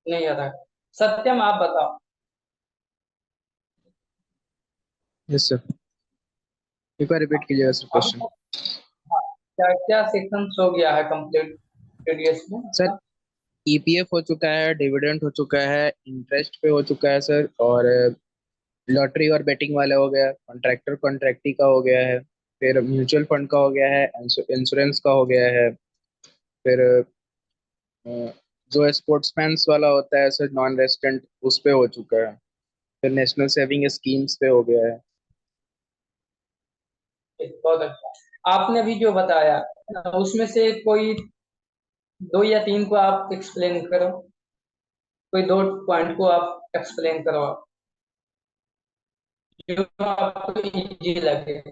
नहीं आ रहा है। सत्यम आप बताओ। Yes sir. एक बार रिपीट कीजिएगा सर अब क्वेश्चन। क्या क्या सेक्शन हो गया है कंप्लीट टीडीएस में सर आपका? ईपीएफ हो चुका है, डिविडेंड हो चुका है, इंटरेस्ट पे हो चुका है सर, और लॉटरी और बेटिंग वाला हो गया, कॉन्ट्रैक्टर कॉन्ट्रैक्टी का हो गया है, फिर म्यूचुअल फंड का हो गया है, इंश्योरेंस का हो गया है, फिर अ, जो स्पोर्ट्समैन्स वाला होता है सर नॉन रेजिडेंट, उस पे हो चुका है, फिर नेशनल सेविंग स्कीम्स पे हो गया है। बहुत अच्छा। आपने भी जो बताया उसमें से कोई दो या तीन को आप एक्सप्लेन करो। कोई दो पॉइंट को आप एक्सप्लेन करो जो आपको इजी लगे।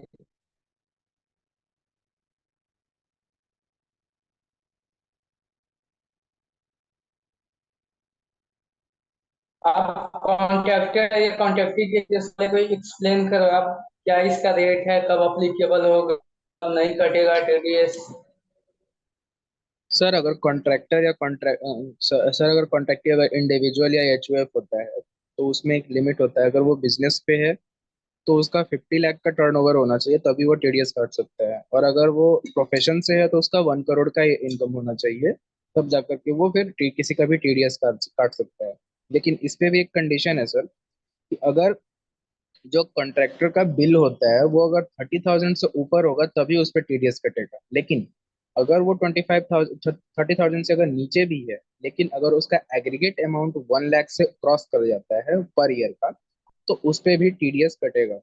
आप कॉन्ट्रैक्टर या कॉन्ट्रैक्टी के केस में कोई एक्सप्लेन करो आप। क्या इसका रेट है, कब अप्लीकेबल होगा, कब नहीं कटेगा टीडीएस। सर अगर कॉन्ट्रैक्टर या कॉन्ट्रैक्ट सर अगर कॉन्ट्रैक्टर अगर इंडिविजुअल या एचयूएफ होता है तो उसमें एक लिमिट होता है। अगर वो बिजनेस पे है तो उसका 50 लाख का टर्नओवर होना चाहिए, तभी वो टीडीएस काट सकता है। और अगर वो प्रोफेशन से है तो उसका 1 करोड़ का इनकम होना चाहिए, तब जाकर के वो फिर किसी का भी टीडीएस काट काट सकता है। लेकिन इस पे भी एक कंडीशन है सर, कि अगर जो कॉन्ट्रैक्टर का बिल होता है वो अगर 30,000 से ऊपर होगा तभी उस पर टीडीएस कटेगा। लेकिन अगर वो 25,000 30,000 से अगर नीचे भी है, लेकिन अगर उसका एग्रीगेट अमाउंट 1 लाख से क्रॉस कर जाता है पर ईयर का, तो उस पे भी टीडीएस कटेगा।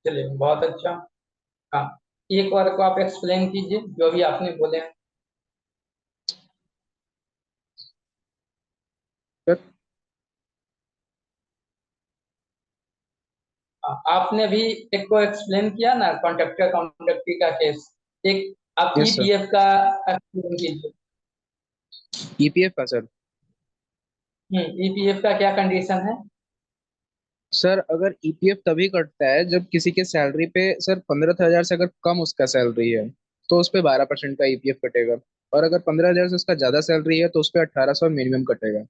चलिए बहुत अच्छा। हाँ, एक बार को आप एक्सप्लेन कीजिए जो भी आपने बोले हैं। सर हाँ, आपने भी एक को एक्सप्लेन किया ना, कॉन्ट्रैक्टर कॉन्ट्रैक्टी का केस। एक आप यस सर। ईपीएफ का एक्सप्लेन कीजिए। ईपीएफ का सर। ईपीएफ का क्या कंडीशन है? सर अगर ईपीएफ तभी कटता है जब किसी के सैलरी पे सर 15,000 से अगर कम उसका सैलरी है तो उस पे 12% का ईपीएफ कटेगा। और अगर 15,000 से उसका ज्यादा सैलरी है तो उस पे 1,800 मिनिमम कटेगा।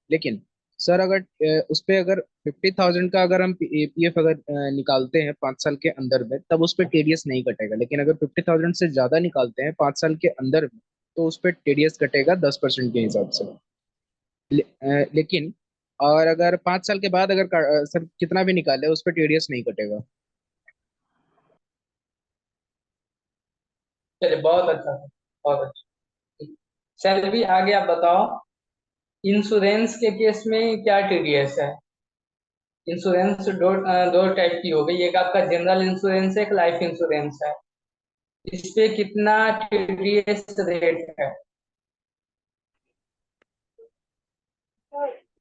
लेकिन सर अगर उस पे अगर 50,000 का अगर हम ईपीएफ अगर निकालते हैं 5 साल के अंदर में, तब उस पे टीडीएस नहीं कटेगा। लेकिन अगर 50,000 से ज्यादा निकालते हैं 5 साल के अंदर में, तो उस पे टीडीएस कटेगा 10% के हिसाब से। लेकिन और अगर 5 साल के बाद अगर सर कितना भी निकाले उस पर टीडीएस नहीं कटेगा। चलिए बहुत अच्छा था, बहुत अच्छा। सैलरी आगे आप बताओ। इंश्योरेंस के केस में क्या टीडीएस है? इंश्योरेंस दो टाइप की हो गई, एक आपका जनरल इंश्योरेंस है, एक लाइफ इंश्योरेंस है। इस पे कितना टीडीएस रेट है?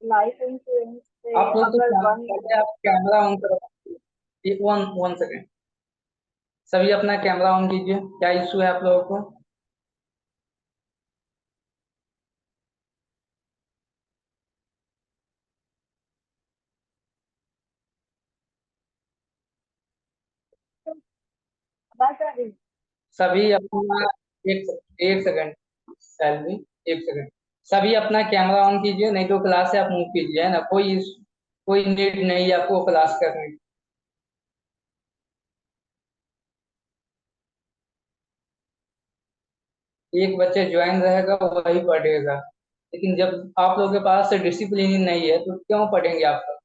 लाइफ इंश्योरेंस से आप लोग तो अगर वन पहले आप कैमरा ऑन करो। एक वन वन सेकेंड। सभी अपना कैमरा ऑन कीजिए। क्या इशू है आप लोगों को? बात आ रही। सभी अपना एक एक सेकंड। सैलरी, एक सेकंड। सभी अपना कैमरा ऑन कीजिए, नहीं तो क्लास से आप मूव कीजिए, है ना। कोई नीड नहीं है आपको क्लास करने की। एक बच्चे ज्वाइन रहेगा वही पढ़ेगा। लेकिन जब आप लोगों के पास डिसिप्लिन ही नहीं है तो क्यों पढ़ेंगे आप लोग?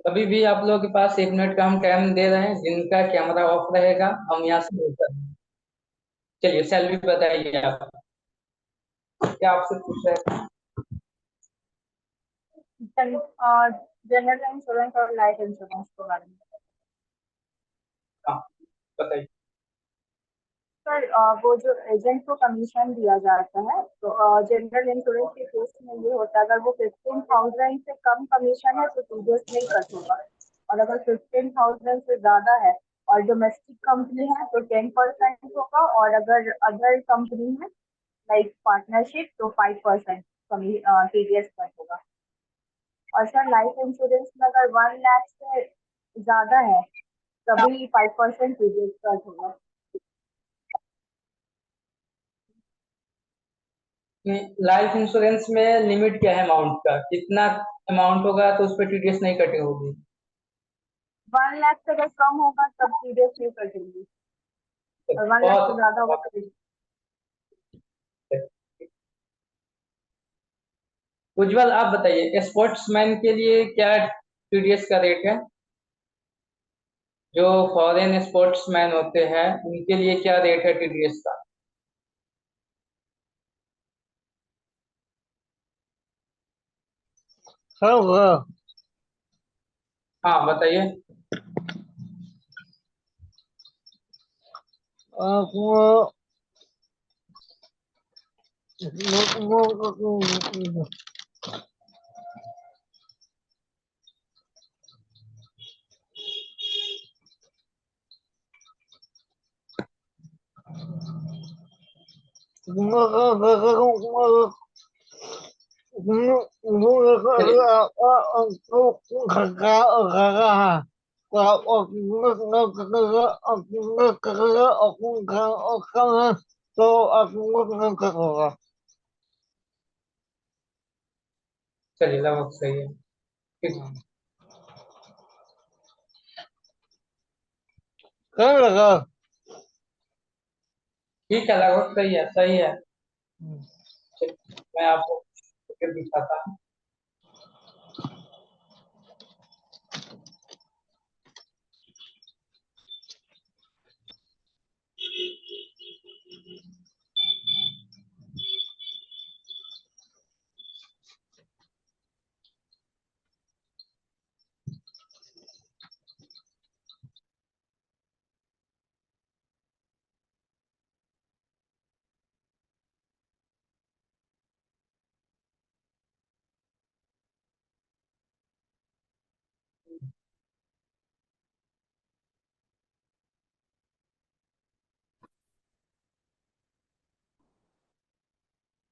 अभी भी आप लोगों के पास 1 मिनट का हम टाइम दे रहे हैं, जिनका कैमरा ऑफ रहेगा हम यहाँ से move कर रहे हैं। चलिए सैलरी बताइए आप। क्या आपसे पूछ रहे हैं? जनरल इंश्योरेंस और लाइफ इंश्योरेंस के बारे में। हाँ, बताइए। सर वो जो एजेंट को कमीशन दिया जाता है, तो जनरल इंश्योरेंस के केस में ये होता है, अगर वो 15,000 से कम कमीशन है तो टीडीएस नहीं कट होगा, और अगर 15,000 से ज्यादा है और डोमेस्टिक कंपनी है तो 10% होगा, और अगर अदर कंपनी है लाइक पार्टनरशिप तो 5% कमी टीडीएस कट होगा। और सर लाइफ इंश्योरेंस में अगर 1 लाख से ज्यादा है तभी 5% टीडीएस कट होगा। लाइफ इंश्योरेंस में लिमिट क्या है अमाउंट का, कितना अमाउंट होगा तो उस पर टीडीएस नहीं कटे होगी? 1 लाख से अगर कम होगा तब टीडीएस नहीं कटेंगी, तो और 1 लाख से बहुत ज्यादा होगा तो उज्जवल, आप बताइए स्पोर्ट्समैन के लिए क्या टीडीएस का रेट है? जो फॉरेन स्पोर्ट्समैन होते हैं उनके लिए क्या रेट है टीडीएस का? हाँ हाँ बताइए। वो चलिए लगभग सही है। ठीक। ठीक है, लगभग सही है, सही है। चलिए, मैं आपको फिर दिखाता हूँ।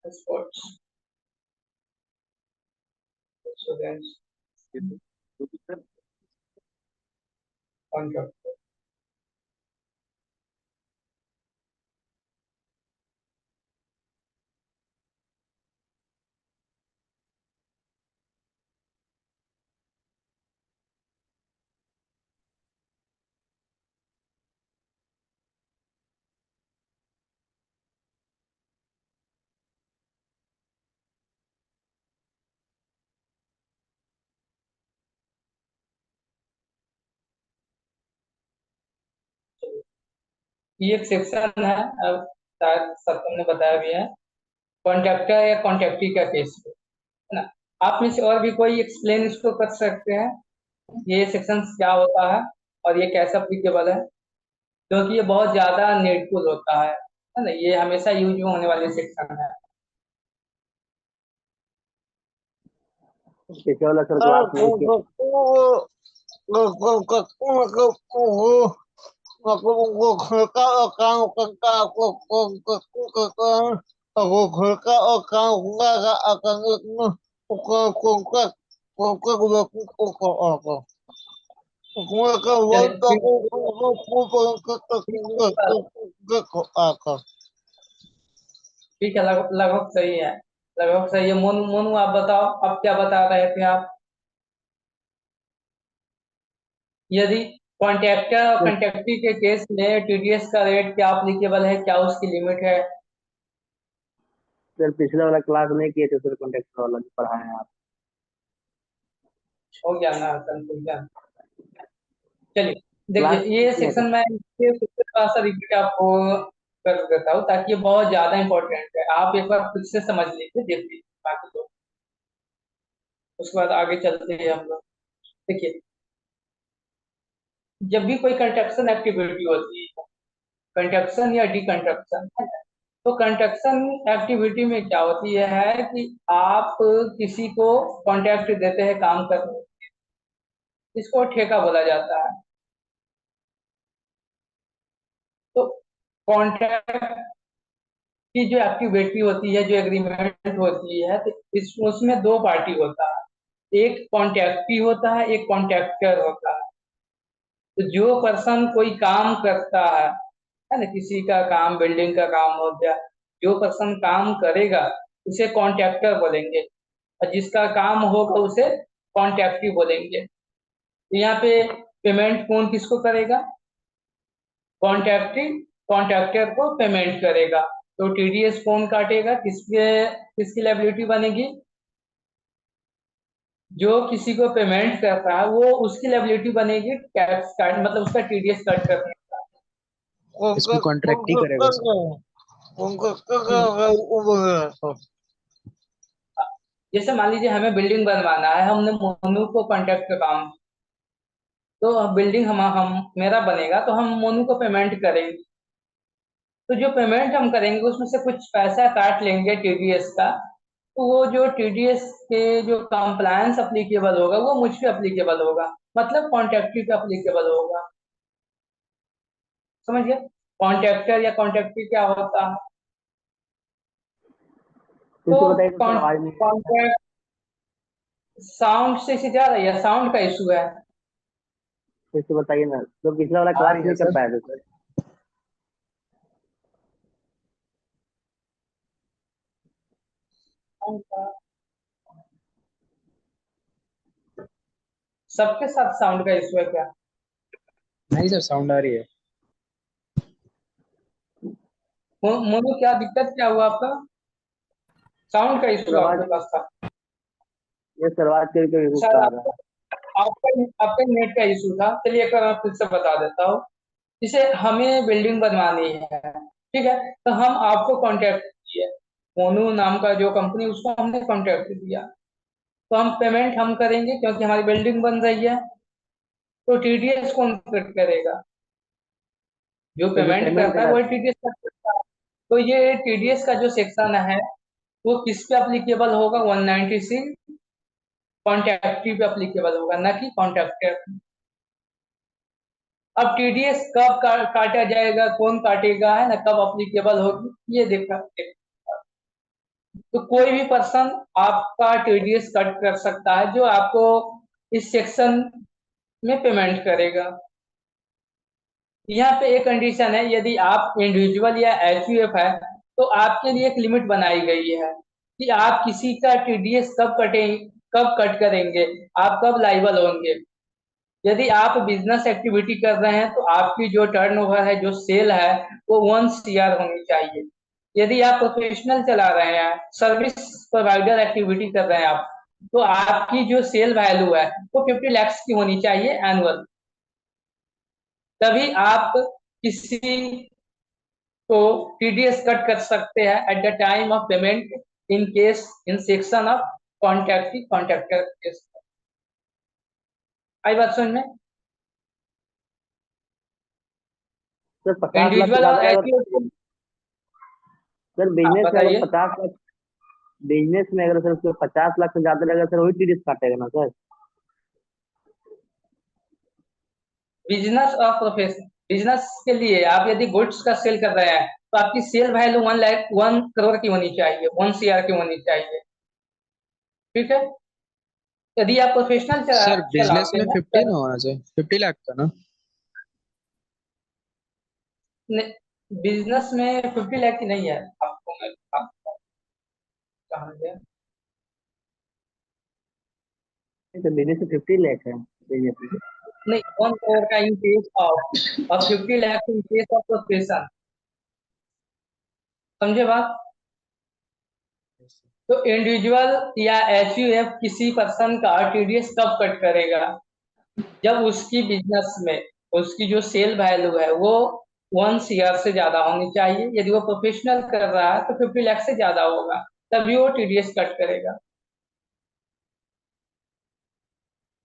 Sports insurance contract. ये एक सेक्शन है, अब शायद सबने बताया भी है, कॉन्ट्रैक्टर या कॉन्ट्रैक्टी का केस है ना? आप में से और भी कोई एक्सप्लेन इसको कर सकते हैं, ये सेक्शन क्या होता है और ये कैसे अप्लीकेबल है? क्योंकि ये बहुत ज्यादा नीडफुल होता है ना? ये हमेशा यूज होने वाले सेक्शन है। पीछे वाला सर क्लास नहीं किया। चलिए ठीक है, लगभग सही है, लगभग सही है। मोनू मोनू आप बताओ, अब क्या बता रहे थे आप? यदि कॉन्ट्रैक्टर और कॉन्ट्रैक्टी के केस में टीडीएस का रेट क्या अप्लीकेबल है, क्या उसकी लिमिट है? सर पिछला वाला क्लास नहीं किए थे सर, कॉन्टेक्ट वाला जो पढ़ाए हैं आप। हो गया ना कंफ्यूजन? चलिए देखिए, क्लास ये किए थे। सेक्शन मैं ये थोड़ा सा रिपीट आपको कर देता हूँ ताकि ये बहुत ज्यादा इंपॉर्टेंट है, आप एक बार खुद से समझ लीजिए, देख लीजिए बाकी तो उसके बाद आगे चलते हैं हम लोग। देखिए, जब भी कोई कंस्ट्रक्शन एक्टिविटी होती है कंस्ट्रक्शन या डिकंस्ट्रक्शन। तो कंस्ट्रक्शन एक्टिविटी में क्या होती है कि आप किसी को कॉन्ट्रैक्ट देते हैं काम करने, इसको ठेका बोला जाता है। तो कॉन्ट्रैक्ट की जो एक्टिविटी होती है, जो एग्रीमेंट होती है, तो इस उसमें दो पार्टी होता है, एक कॉन्ट्रैक्टी होता है, एक कॉन्ट्रैक्टर होता है। तो जो पर्सन कोई काम करता है ना, किसी का काम, बिल्डिंग का काम हो गया, जो पर्सन काम करेगा उसे कॉन्ट्रैक्टर बोलेंगे, और जिसका काम होगा उसे कॉन्ट्रैक्टी बोलेंगे। तो यहाँ पे पेमेंट कौन किसको करेगा? कॉन्ट्रैक्टी कॉन्ट्रैक्टर को पेमेंट करेगा। तो टीडीएस कौन काटेगा? किसकी लायबिलिटी बनेगी? जो किसी को पेमेंट करता है वो उसकी लायबिलिटी बनेगी टैक्स काट, मतलब उसका टीडीएस कट करने का। इसको कॉन्ट्रैक्ट ही करेगा सर। जैसे मान लीजिए हमें बिल्डिंग बनवाना है, हमने मोनू को कॉन्ट्रैक्ट का काम, तो बिल्डिंग हम मेरा बनेगा तो हम मोनू को पेमेंट करेंगे। तो जो पेमेंट हम करेंगे उसमें से कुछ पैसा काट लेंगे टीडीएस का। तो वो जो टीडीएस के जो कंप्लायंस अप्लीकेबल होगा वो मुझ पे अप्लीकेबल होगा, मतलब कॉन्ट्रैक्टी पे अप्लीकेबल होगा। समझ गए? कॉन्ट्रैक्टर या कॉन्ट्रैक्टी क्या होता है? फिर तो से बताइए तो सर, आवाज नहीं आ रही है। कॉन्ट्रैक्ट साउंड से इसे जा रही है, साउंड का इशू है। फिर से बताइए ना, तो पिछला वाला आ क्लास रही है नहीं कर सर। पाए थे सर। सबके साथ साउंड का इशू है क्या? नहीं सर, साउंड आ रही है। मोनू क्या दिक्कत, क्या हुआ आपका? साउंड का सर इशू आवाज, आपके पास था? ये सर आवाज कभी कभी रुक शायद आ रहा आपका है। आपका आपका नेट का इशू था। चलिए एक बार मैं फिर से बता देता हूँ। जैसे हमें बिल्डिंग बनवानी है, ठीक है, तो हम आपको कॉन्टेक्ट किए, मोनू नाम का जो कंपनी, उसको हमने कॉन्टेक्ट दिया। तो हम पेमेंट हम करेंगे क्योंकि हमारी बिल्डिंग बन रही है। तो टीडीएस कौन कट करेगा? जो तो जो पेमेंट पेमेंट करता है करा, वही टीडीएस कट करता है। तो ये टीडीएस का जो सेक्शन है वो किस पे अप्लीकेबल होगा? 196 कॉन्ट्रैक्टी पे अप्लीकेबल होगा, ना कि कॉन्ट्रैक्टर। अब टीडीएस कब काटा जाएगा, कौन काटेगा, है ना, कब अप्लीकेबल होगी, ये देखा। तो कोई भी पर्सन आपका टीडीएस कट कर सकता है जो आपको इस सेक्शन में पेमेंट करेगा। यहाँ पे एक कंडीशन है, यदि आप इंडिविजुअल या एचयूएफ है तो आपके लिए एक लिमिट बनाई गई है कि आप किसी का टीडीएस कब कट करेंगे, आप कब लाइबल होंगे। यदि आप बिजनेस एक्टिविटी कर रहे हैं तो आपकी जो टर्नओवर है, जो सेल है, वो 1 CR होनी चाहिए। यदि आप प्रोफेशनल चला रहे हैं, सर्विस प्रोवाइडर एक्टिविटी कर रहे हैं आप, तो आपकी जो सेल वैल्यू है वो 50 लाख की होनी चाहिए एनुअल। तभी आप किसी को टीडीएस कट कर सकते हैं at the time of payment, in case in section of contractor case. आई बात समझ में? सर 50 लाख से इंडिविजुअल और ज्यादा अगर, एचयूएफ। सर आप बिजनेस में अगर बताइए। 50 लाख, बिजनेस में अगर सर उसको 50 लाख से ज्यादा लगेगा सर, वही टीडीएस काटेगा ना सर। बिजनेस और प्रोफेशन, बिजनेस के लिए आप यदि गुड्स का सेल कर रहे हैं तो आपकी सेल वैल्यू 1 करोड़ की होनी चाहिए, 1 CR की होनी चाहिए। ठीक है? यदि आप प्रोफेशनल सर बिजनेस चलाते में हैं 50 तो ना होना चाहिए, 50 लाख का ना। बिजनेस में 50 लाख की नहीं है। आपको मैं कहा गया? तो बिजनेस में 50 लाख है बिजनेस में। नहीं, 1 करोड़ का इन केस ऑफ, और 50 lakh in case of profession. समझे बात? तो इंडिविजुअल या एचयूएफ किसी पर्सन का टीडीएस कब कट करेगा? जब उसकी बिजनेस में उसकी जो सेल वैल्यू है वो 1 CR से ज्यादा होनी चाहिए। यदि वो प्रोफेशनल कर रहा है तो 50 लाख से ज्यादा होगा, तभी वो टीडीएस कट करेगा।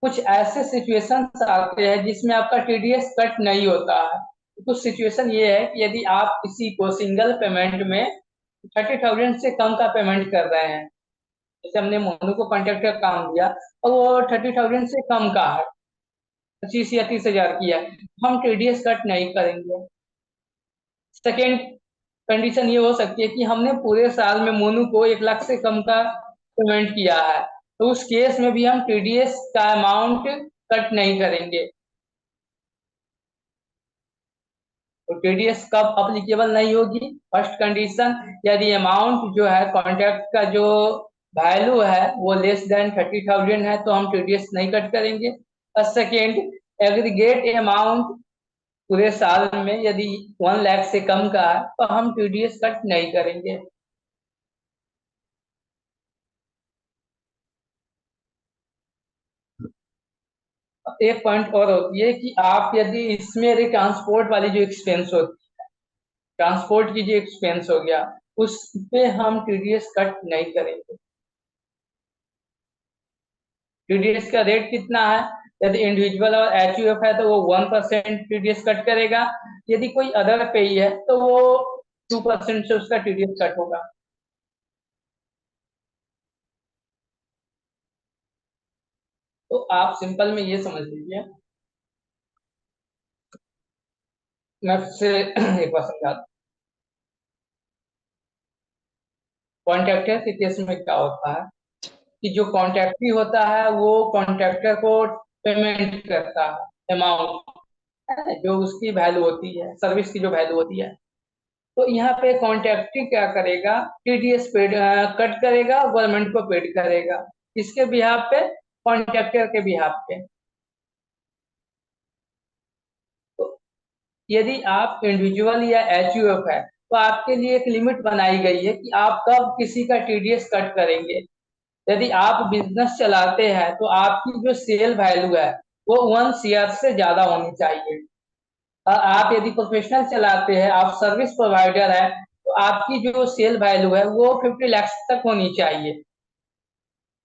कुछ ऐसे सिचुएशंस आते हैं जिसमें आपका टीडीएस कट नहीं होता है, कुछ सिचुएशन ये है कि यदि आप किसी को सिंगल पेमेंट में 30,000 से कम का पेमेंट कर रहे हैं, जैसे हमने मोनू को कॉन्ट्रैक्ट का काम दिया और वो 30,000 से कम का है, 25 या 30,000 की है, हम टीडीएस कट नहीं करेंगे। सेकेंड कंडीशन ये हो सकती है कि हमने पूरे साल में मोनू को 1 लाख से कम का पेमेंट किया है, तो उस केस में भी हम टीडीएस का अमाउंट कट नहीं करेंगे। तो टीडीएस कब अप्लीकेबल नहीं होगी? फर्स्ट कंडीशन, यदि अमाउंट जो है कॉन्ट्रैक्ट का जो वैल्यू है वो लेस देन 30,000 है तो हम टीडीएस नहीं कट करेंगे। और सेकेंड, एग्रीगेट अमाउंट पूरे साल में यदि 1 लाख से कम का है तो हम टीडीएस कट नहीं करेंगे। एक पॉइंट और होती है कि आप यदि इसमें यदि ट्रांसपोर्ट वाली जो एक्सपेंस होती है, ट्रांसपोर्ट की जो एक्सपेंस हो गया, उस पे हम टीडीएस कट नहीं करेंगे। टीडीएस का रेट कितना है? यदि इंडिविजुअल और एचयूएफ है तो वो 1% टीडीएस कट करेगा, यदि कोई अदर पेई है तो वो 2% से उसका टीडीएस कट होगा। तो आप सिंपल में ये समझ लीजिए, मैं फिर से एक बार समझा दूं। कॉन्ट्रैक्टर के केस में क्या होता है कि जो कॉन्ट्रैक्टी होता है वो कॉन्ट्रैक्टर को पेमेंट करता है अमाउंट, जो उसकी वैल्यू होती है, सर्विस की जो वैल्यू होती है। तो यहाँ पे कॉन्ट्रैक्टी क्या करेगा? टीडीएस पेड कट करेगा, गवर्नमेंट को पेड करेगा। इसके बिहाफ पे? कॉन्ट्रैक्टर के बिहाफ पे। तो यदि आप इंडिविजुअल या एचयूएफ है तो आपके लिए एक लिमिट बनाई गई है कि आप कब किसी का टीडीएस कट करेंगे। यदि आप बिजनेस चलाते हैं तो आपकी जो सेल वैल्यू है वो 1 CR से ज्यादा होनी चाहिए। और आप यदि प्रोफेशनल चलाते हैं, आप सर्विस प्रोवाइडर है, तो आपकी जो सेल वैल्यू है वो 50 लाख तक होनी चाहिए,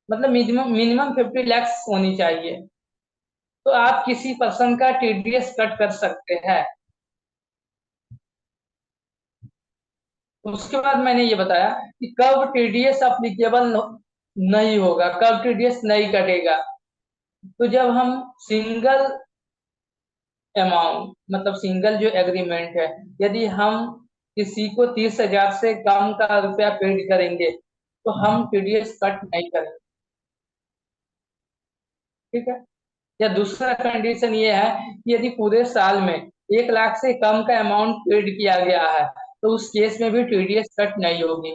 मतलब मिनिमम मिनिमम 50 लाख होनी चाहिए, तो आप किसी पर्सन का टीडीएस कट कर सकते हैं। उसके बाद मैंने ये बताया कि कब टीडीएस अप्लीकेबल नहीं होगा, कब टीडीएस नहीं कटेगा। तो जब हम सिंगल अमाउंट, मतलब सिंगल जो एग्रीमेंट है, यदि हम किसी को 30,000 से कम का रुपया पेड करेंगे तो हम टीडीएस कट नहीं करेंगे। ठीक है। या दूसरा कंडीशन ये है कि यदि पूरे साल में 1 लाख से कम का अमाउंट पेड किया गया है तो उस केस में भी टीडीएस कट नहीं होगी।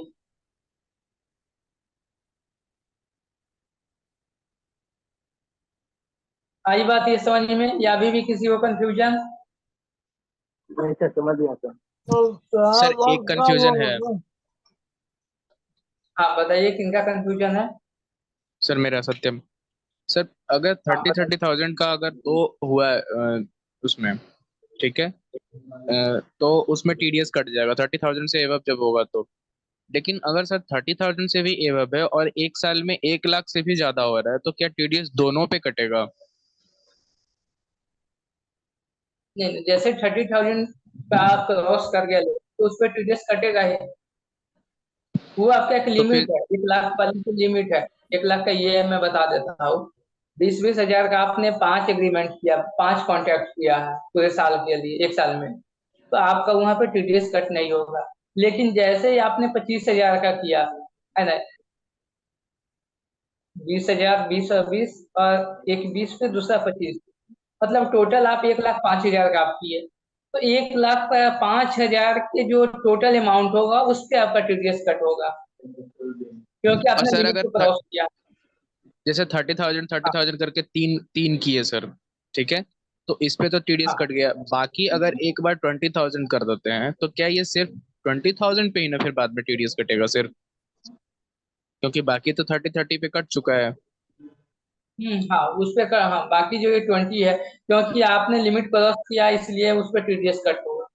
आई बात ये समझ में, या अभी भी किसी को कंफ्यूजन? नहीं सर, समझ गया सर। सर एक कंफ्यूजन है। हाँ बताइए, किनका कंफ्यूजन है? सर मेरा सत्यम। सर अगर हाँ 30,000 का अगर तो हुआ है, उसमें ठीक है, तो उसमें टीडीएस कट जाएगा 30,000 से एवब जब होगा तो। लेकिन अगर सर 30,000 से भी एवब है और एक साल में 1 लाख से भी ज्यादा हो रहा है तो क्या टीडीएस दोनों पे कटेगा? नहीं नहीं, जैसे 30,000 का क्रॉस कर गया तो उस पर टीडीएस कटेगा ही। वो आपका एक तो फिर लिमिट है, 1 लाख वाली की लिमिट है। 1 लाख का ये है, मैं बता देता हूँ। 20-20 हजार का आपने 5 एग्रीमेंट किया, 5 कॉन्ट्रैक्ट किया है पूरे साल के लिए, एक साल में, तो आपका वहां पे टीडीएस कट नहीं होगा। लेकिन जैसे ही आपने 25,000 का किया है ना, 20,000, 20 और 20, और एक 20 पे दूसरा 25, मतलब टोटल आप 1,05,000 का आप किए, तो 1,05,000 के जो टोटल अमाउंट होगा उस पे आपका टीडीएस कट होगा, क्योंकि और आपने सर लिमिट अगर को क्रॉस किया। जैसे 30,000 हाँ 30,000 करके तीन तीन किए सर, ठीक है, तो इस पे तो टीडीएस हाँ। कट गया। बाकी अगर एक बार 20,000 कर देते हैं तो क्या ये सिर्फ 20,000 पे ही ना फिर बाद में टीडीएस कटेगा सिर्फ, क्योंकि बाकी तो 30 30 पे कट चुका है। हाँ उस पे हाँ, बाकी जो ये 20 है, क्योंकि आपने लिमिट क्रॉस किया इसलिए उस पे टीडीएस कट होगा।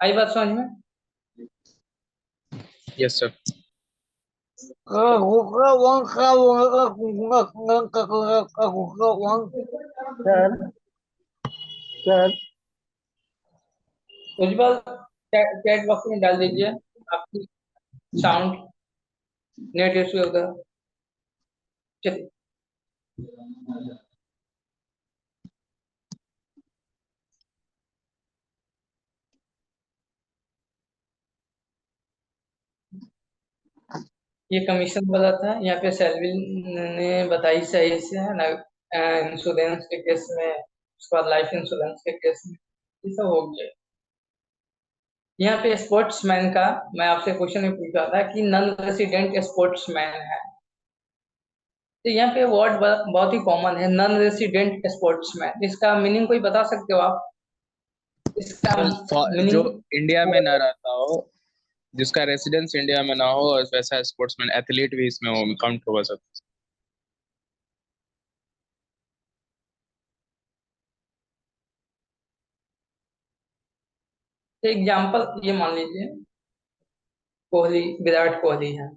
आई बात समझ में? Yes sir. सर सर उज्जवल चैट बॉक्स में डाल दीजिए आपकी साउंड नेट इश्यू होगा। चलिए, ये कमीशन वाला था। यहाँ पे सैलरी ने बताई सही से है ना। इंश्योरेंस के केस में, उसके बाद लाइफ इंश्योरेंस के केस में ये सब हो गया। यहाँ पे स्पोर्ट्समैन का मैं आपसे क्वेश्चन भी पूछा था कि नॉन रेसिडेंट स्पोर्ट्समैन है, तो यहाँ पे वर्ड बहुत ही कॉमन है, नॉन रेसिडेंट स्पोर्ट्समैन। इसका मीनिंग कोई बता सकते हो आप? इसका सर जो मीनिंग? इंडिया में ना रहता हो, जिसका रेसिडेंस इंडिया में ना हो, और वैसा स्पोर्ट्समैन एथलीट भी इसमें हो काउंट होगा सर। एग्जाम्पल ये मान लीजिए कोहली, विराट कोहली है,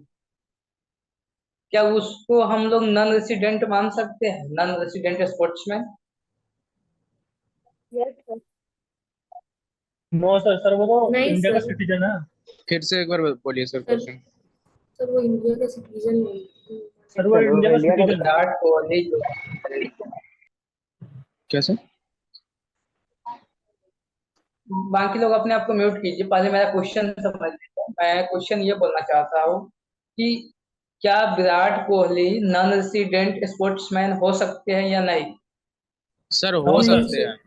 क्या उसको हम लोग नॉन रेसिडेंट मान सकते हैं, non resident sportsman? Yes sir. No sir, sir वो तो नहीं इंडिया का सर। सिटीजन है। फिर से एक बार बोलिए सर सर क्वेश्चन। सर वो इंडिया का सिटीजन नहीं। सर वो सर वो इंडिया का इंडिया का सिटीजन है। विराट कोहली जो, कैसे? बाकी लोग अपने आप को म्यूट कीजिए, पहले मेरा क्वेश्चन समझ लीजिए। मैं क्वेश्चन ये बोलना चाहता हूँ कि क्या Virat Kohli non resident sportsman हो सकते हैं या नहीं? सर नो हो नहीं सर। सकते सर। हैं।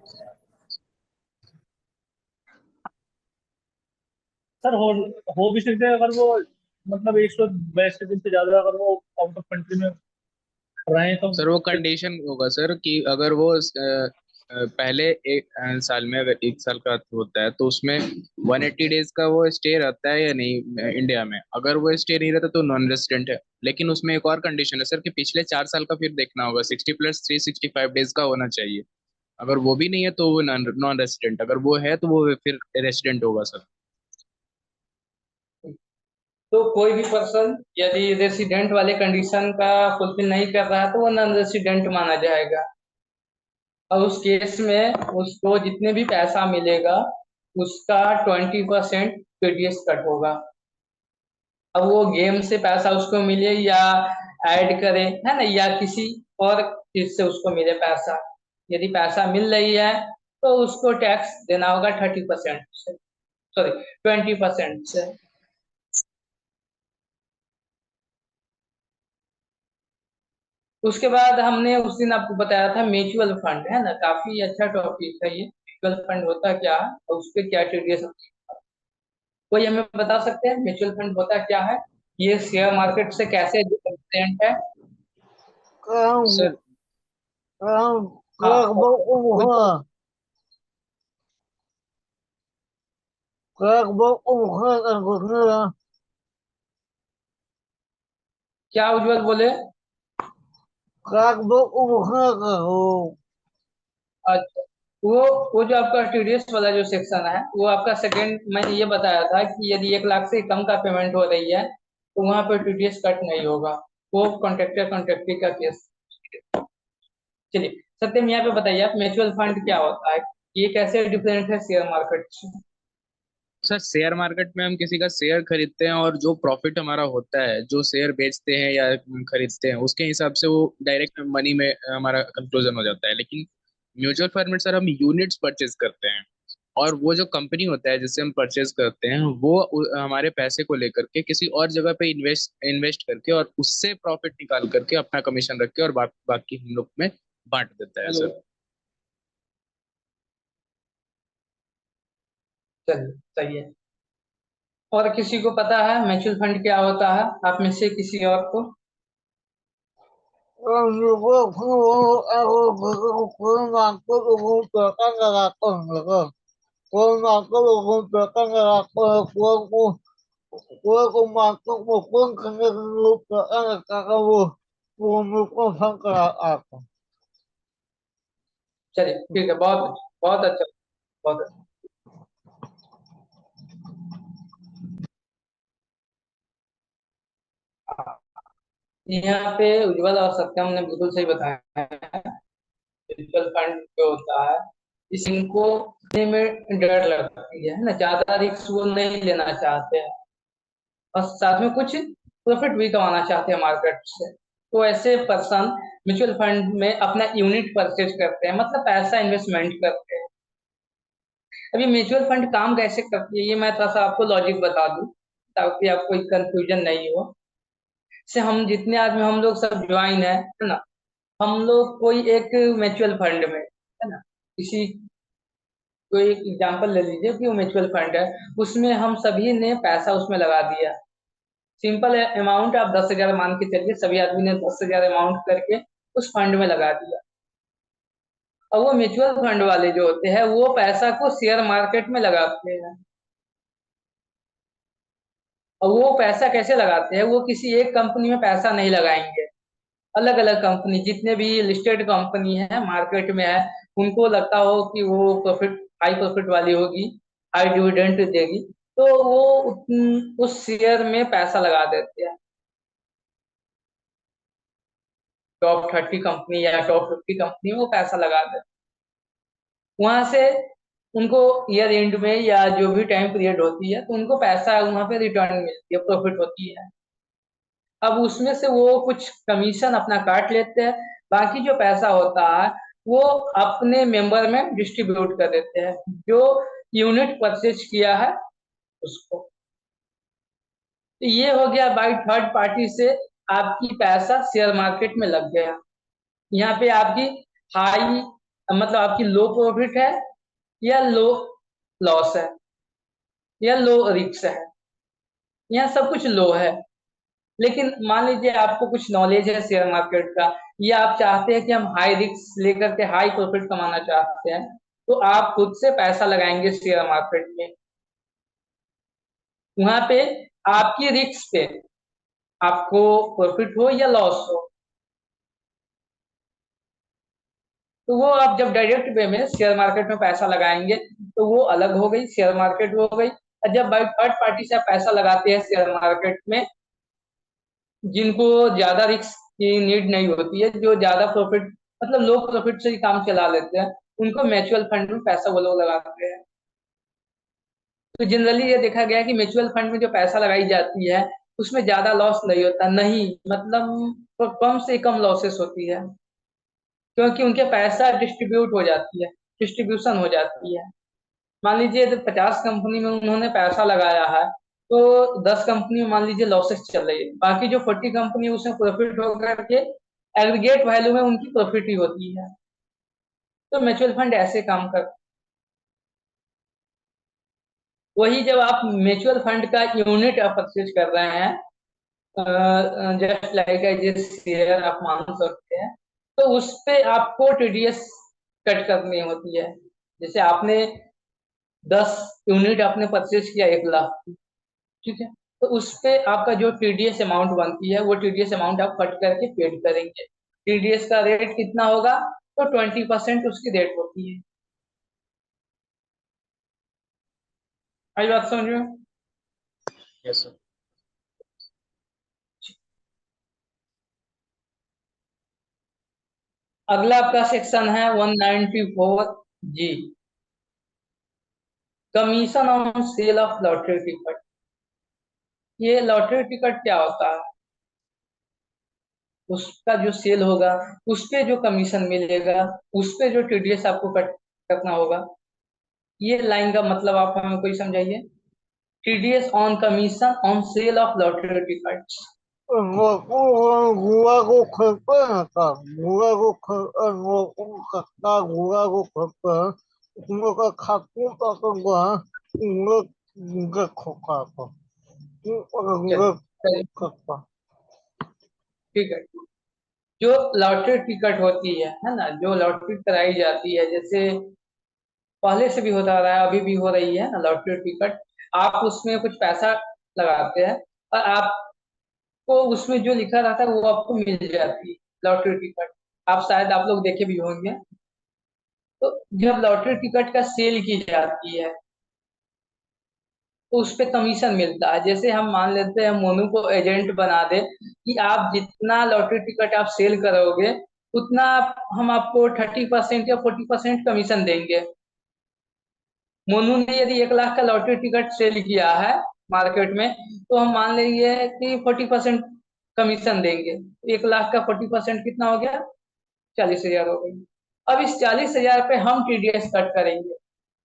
सर हो भी सकते हैं अगर वो मतलब 182 दिन से ज्यादा अगर वो आउट ऑफ कंट्री में रहे तो। सर वो कंडीशन होगा सर कि अगर वो पहले एक साल में अगर एक साल का होता है तो उसमें 180 डेज का वो स्टे रहता है या नहीं इंडिया में। अगर वो स्टे नहीं रहता तो नॉन रेसिडेंट है। लेकिन उसमें एक और कंडीशन है सर कि पिछले 4 साल का फिर देखना होगा, 60 + 365 डेज का होना चाहिए। अगर वो भी नहीं है तो वो नॉन नॉन रेसिडेंट, अगर वो है तो वो फिर रेसिडेंट होगा सर। तो कोई भी पर्सन यदि रेसिडेंट वाले कंडीशन का फुलफिल नहीं कर रहा है तो वो नॉन रेसिडेंट माना जाएगा, और उस केस में उसको जितने भी पैसा मिलेगा उसका 20% टीडीएस कट होगा। अब वो गेम से पैसा उसको मिले या ऐड करे, है ना, या किसी और चीज से उसको मिले पैसा, यदि पैसा मिल रही है तो उसको टैक्स देना होगा 30% से, सॉरी 20% से। उसके बाद हमने उस दिन आपको बताया था म्यूचुअल फंड, है ना, काफी अच्छा टॉपिक है ये। म्यूचुअल फंड होता क्या है और उस पर क्या टीडीएस? कोई हमें बता सकते हैं म्यूचुअल फंड होता क्या है? ये शेयर मार्केट से कैसे डिफरेंट है? काम सर काम हाँ, काम वो काम वो क्या उज्जवल बोले? काम वो अच्छा, वो जो आपका टीडीएस वाला जो सेक्शन है वो आपका सेकंड, मैंने ये बताया था कि यदि 1 लाख से कम का पेमेंट हो रही है तो वहां पर टीडीएस कट नहीं होगा। वो कॉन्ट्रेक्टर कॉन्ट्रेक्टी का केस। चलिए, सत्यम यहाँ पे बताइए आप, म्यूचुअल फंड क्या होता है, ये कैसे डिफरेंट है शेयर मार्केट से? सर शेयर मार्केट में हम किसी का शेयर खरीदते हैं और जो प्रॉफिट हमारा होता है, जो शेयर बेचते हैं या खरीदते हैं, उसके हिसाब से वो डायरेक्ट मनी में हमारा कंक्लूजन हो जाता है। लेकिन म्यूचुअल फंड में सर हम यूनिट्स परचेज करते हैं, और वो जो कंपनी होता है जिससे हम परचेज करते हैं वो हमारे पैसे को लेकर के किसी और जगह पे इन्वेस्ट इन्वेस्ट करके और उससे प्रॉफिट निकाल करके अपना कमीशन रख के और बाकी हम लोग में बांट देता है सर। चलिए, सही है। और किसी को पता है म्यूचुअल फंड क्या होता है, आप में से किसी और को? चलिए, ठीक है, बहुत अच्छा, बहुत अच्छा, बहुत अच्छा। यहाँ पे उज्जवल और सत्यम ने बिल्कुल सही बताया है। म्यूचुअल फंड जो होता है इनको लेने में डर लगती है ना, ज्यादा रिस्क वो नहीं लेना चाहते हैं और साथ में कुछ प्रॉफिट भी कमाना चाहते हैं मार्केट से। तो ऐसे पर्सन म्यूचुअल फंड में अपना यूनिट परचेज करते हैं, मतलब पैसा इन्वेस्टमेंट करते हैं। अभी म्यूचुअल फंड काम कैसे करती है, ये मैं थोड़ा सा आपको लॉजिक बता दूं ताकि आपको कोई कंफ्यूजन नहीं हो। से हम जितने आदमी हम लोग सब ज्वाइन है ना, हम लोग कोई एक म्यूचुअल फंड में है ना, किसी कोई एक एग्जांपल ले लीजिए कि वो म्यूचुअल फंड है, उसमें हम सभी ने पैसा उसमें लगा दिया। सिंपल अमाउंट आप 10,000 मान के चलिए, सभी आदमी ने 10,000 अमाउंट करके उस फंड में लगा दिया। और वो म्यूचुअल फंड वाले जो होते हैं वो पैसा को शेयर मार्केट में लगाते हैं। और वो पैसा कैसे लगाते हैं, वो किसी एक कंपनी में पैसा नहीं लगाएंगे, अलग अलग कंपनी जितने भी लिस्टेड कंपनी है मार्केट में है, उनको लगता हो कि वो प्रॉफिट हाई प्रॉफिट वाली होगी, हाई डिविडेंड देगी, तो वो उस शेयर में पैसा लगा देते हैं। टॉप 30 कंपनी या टॉप 50 कंपनी में वो पैसा लगा देते हैं। वहां से उनको ईयर एंड में या जो भी टाइम पीरियड होती है तो उनको पैसा वहां पे रिटर्न मिलती है, प्रॉफिट होती है। अब उसमें से वो कुछ कमीशन अपना काट लेते हैं, बाकी जो पैसा होता है वो अपने मेंबर में डिस्ट्रीब्यूट कर देते हैं, जो यूनिट परचेज किया है उसको। तो ये हो गया बाई थर्ड पार्टी से आपकी पैसा शेयर मार्केट में लग गया। यहाँ पे आपकी हाई मतलब आपकी लो प्रॉफिट है या लो लॉस है या लो रिस्क है, यहाँ सब कुछ लो है। लेकिन मान लीजिए आपको कुछ नॉलेज है शेयर मार्केट का, या आप चाहते हैं कि हम हाई रिस्क लेकर के हाई प्रॉफिट कमाना चाहते हैं, तो आप खुद से पैसा लगाएंगे शेयर मार्केट में। वहां पे आपकी रिस्क पे आपको प्रॉफिट हो या लॉस हो, तो वो आप जब डायरेक्ट वे में शेयर मार्केट में पैसा लगाएंगे तो वो अलग हो गई, शेयर मार्केट हो गई। और जब बाई थर्ड पार्टी से आप पैसा लगाते हैं शेयर मार्केट में, जिनको ज्यादा रिस्क की नीड नहीं होती है, जो ज्यादा प्रॉफिट मतलब लो प्रॉफिट से ही काम चला लेते हैं, उनको म्यूचुअल फंड में पैसा वो लोग लगाते हैं। तो जनरली ये देखा गया है कि म्यूचुअल फंड में जो पैसा लगाई जाती है उसमें ज्यादा लॉस नहीं होता, नहीं मतलब तो कम से कम लॉसेस होती है, क्योंकि उनके पैसा डिस्ट्रीब्यूट हो जाती है, डिस्ट्रीब्यूशन हो जाती है। मान लीजिए तो 50 कंपनी में उन्होंने पैसा लगाया है, तो 10 कंपनी में मान लीजिए लॉसेस चल रही है, बाकी जो 40 कंपनी है उसमें प्रॉफिट होकर के एग्रीगेट वैल्यू में उनकी प्रॉफिट ही होती है। तो म्यूचुअल फंड ऐसे काम कर, वही जब आप म्यूचुअल फंड का यूनिट आप परचेज कर रहे हैं, जस्ट लाइक जिस शेयर आप मान सकते हैं, तो उस पे आपको टीडीएस कट करनी होती है। जैसे आपने 10 यूनिट आपने परचेज किया 1 लाख की, ठीक है, तो उस पे आपका जो टीडीएस अमाउंट बनती है वो टीडीएस अमाउंट आप कट करके पेड करेंगे। टीडीएस का रेट कितना होगा, तो 20% उसकी रेट होती है। आई बात समझ में? Yes sir. अगला आपका सेक्शन है 194 G, commission on sale of lottery ticket. ये लॉटरी टिकट क्या होता है, उसका जो सेल होगा उस पे जो कमीशन मिलेगा, उस पे जो टीडीएस आपको कट करना होगा। ये लाइन का मतलब आप हमें कोई समझाइए। TDS on commission on sale of lottery ticket. ठीक है, जो लॉटरी टिकट होती है ना, जो लॉटरी कराई जाती है, जैसे पहले से भी होता रहा है, अभी भी हो रही है ना लॉटरी टिकट, आप उसमें कुछ पैसा लगाते हैं और आपको उसमें जो लिखा रहता है वो आपको मिल जाती है लॉटरी टिकट। आप शायद आप लोग देखे भी होंगे। तो जब लॉटरी टिकट का सेल की जाती है तो उस पे कमीशन मिलता है। जैसे हम मान लेते हैं मोनू को एजेंट बना दे कि आप जितना लॉटरी टिकट आप सेल करोगे उतना हम आपको 30% या 40% कमीशन देंगे। मोनू ने यदि 1 लाख का लॉटरी टिकट सेल किया है मार्केट में, तो हम मान लेंगे कि 40% कमीशन देंगे। 1 लाख का 40% कितना हो गया? 40,000 हो गई। अब इस 40,000 पे हम टीडीएस कट करेंगे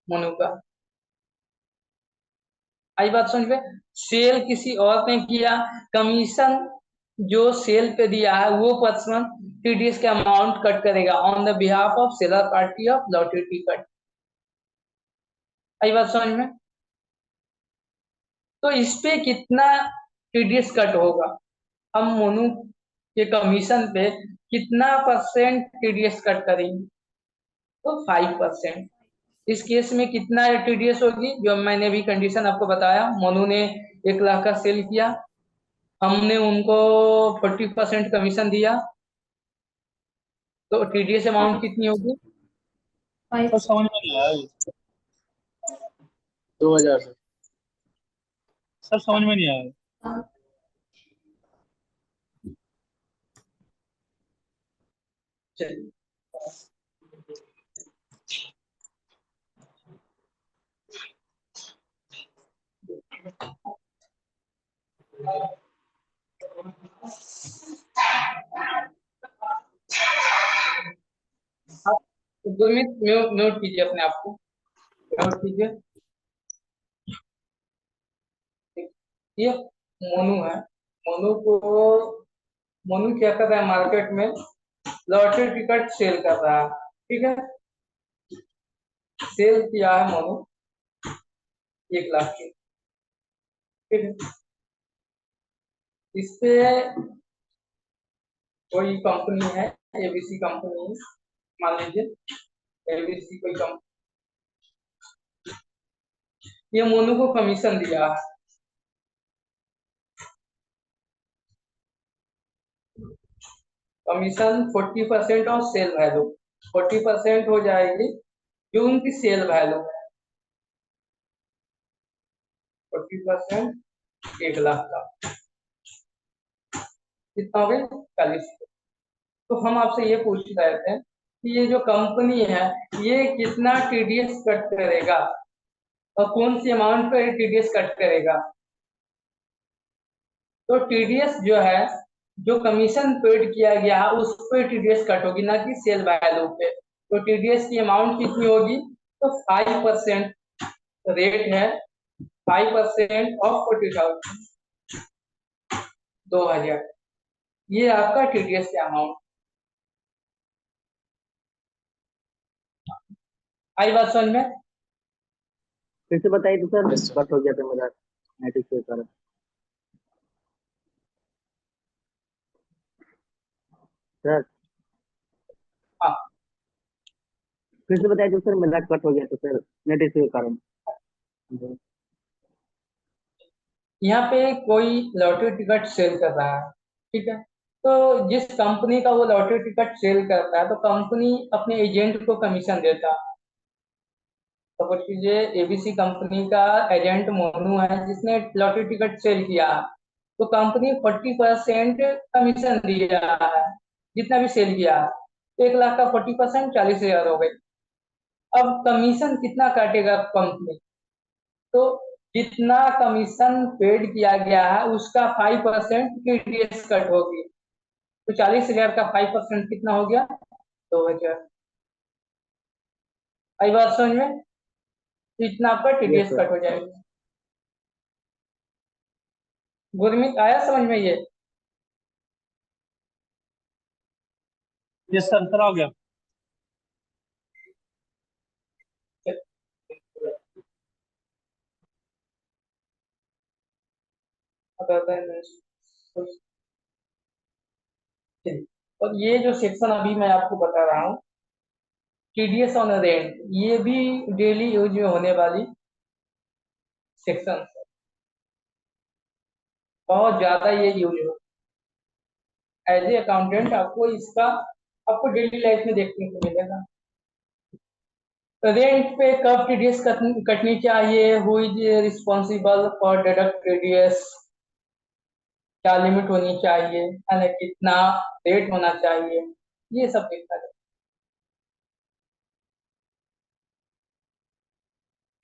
मोनू का। आई बात समझ में? सेल किसी और ने किया, कमीशन जो सेल पे दिया है वो पर्सन टीडीएस का अमाउंट कट करेगा on the behalf of seller party of lottery ticket. आई बात समझ में? तो इस पे कितना टीडीएस कट होगा? हम मोनू के कमीशन पे कितना परसेंट टीडीएस कट करेंगे? तो 5%। इस केस में कितना टीडीएस होगी? जो मैंने भी कंडीशन आपको बताया, मोनू ने 1 लाख का सेल किया, हमने उनको 40% कमीशन दिया, तो टीडीएस अमाउंट कितनी होगी? सर समझ में नहीं आया ये। 2,000 से। सर समझ में नहीं आया। चलिए, आप गुरमीत म्यूट कीजिए अपने आप को, म्यूट कीजिए। ये मोनू है, मोनू को मोनू क्या कर रहा है मार्केट में? लॉटरी टिकट सेल कर रहा है, ठीक है। सेल किया है मोनू 1 लाख की, ठीक है। इस पे कोई कंपनी है, एबीसी कंपनी, मान लीजिए एबीसी कोई कंपनी, ये मोनू को कमीशन दिया है। कमीशन 40% ऑफ सेल वैल्यू, 40% हो जाएगी जो उनकी सेल वैल्यू है। 40% 1 लाख का कितना हो गई? 40। तो हम आपसे ये पूछ रहे थे कि ये जो कंपनी है ये कितना टीडीएस कट करेगा और कौन सी अमाउंट पे टीडीएस कट करेगा? तो टीडीएस जो है, जो कमीशन पेड किया गया है उस पर टीडीएस कट होगी, ना कि सेल वैल्यू पे। तो टीडीएस की अमाउंट कितनी होगी? तो 5% रेट है, 5% ऑफ 40,000, 2,000। ये आपका टीडीएस का अमाउंट। आई बात समझ में? फिर से बताइए तो सर, Yes, sir. कट हो गया था मेरा नेट के कारण। सर हाँ, फिर से बताइए तो सर, मेरा कट हो गया था सर नेट के कारण। यहाँ पे कोई लॉटरी टिकट सेल कर रहा है, ठीक है। तो जिस कंपनी का वो लॉटरी टिकट सेल करता है तो कंपनी अपने एजेंट को कमीशन देता है। सपोज कीजिए एबीसी कंपनी का एजेंट मोनू है जिसने लॉटरी टिकट सेल किया है, तो कंपनी 40% कमीशन दिया है जितना भी सेल किया है। तो 1 लाख का 40% 40,000 हो गई। अब कमीशन कितना काटेगा कंपनी? तो जितना कमीशन पेड किया गया है उसका 5% टीडीएस कट होगी। तो 40,000 का 5% कितना हो गया? 2,000। आई बात समझ में? तो इतना आपका यस टीडीएस सर। कट हो जाएगा। गुरमीत आया समझ में ये? यस सर, सर आ गया। और ये जो सेक्शन अभी मैं आपको बता रहा हूँ, टीडीएस ऑन रेंट, ये भी डेली यूज में होने वाली सेक्शन है। बहुत ज्यादा ये यूज हो, एज ए अकाउंटेंट आपको इसका आपको डेली लाइफ में देखने को मिलेगा। रेंट पे कब टीडीएस कटनी चाहिए, who is responsible for deduct TDS, क्या लिमिट होनी चाहिए, है ना, कितना रेट होना चाहिए, ये सब देखा जाए।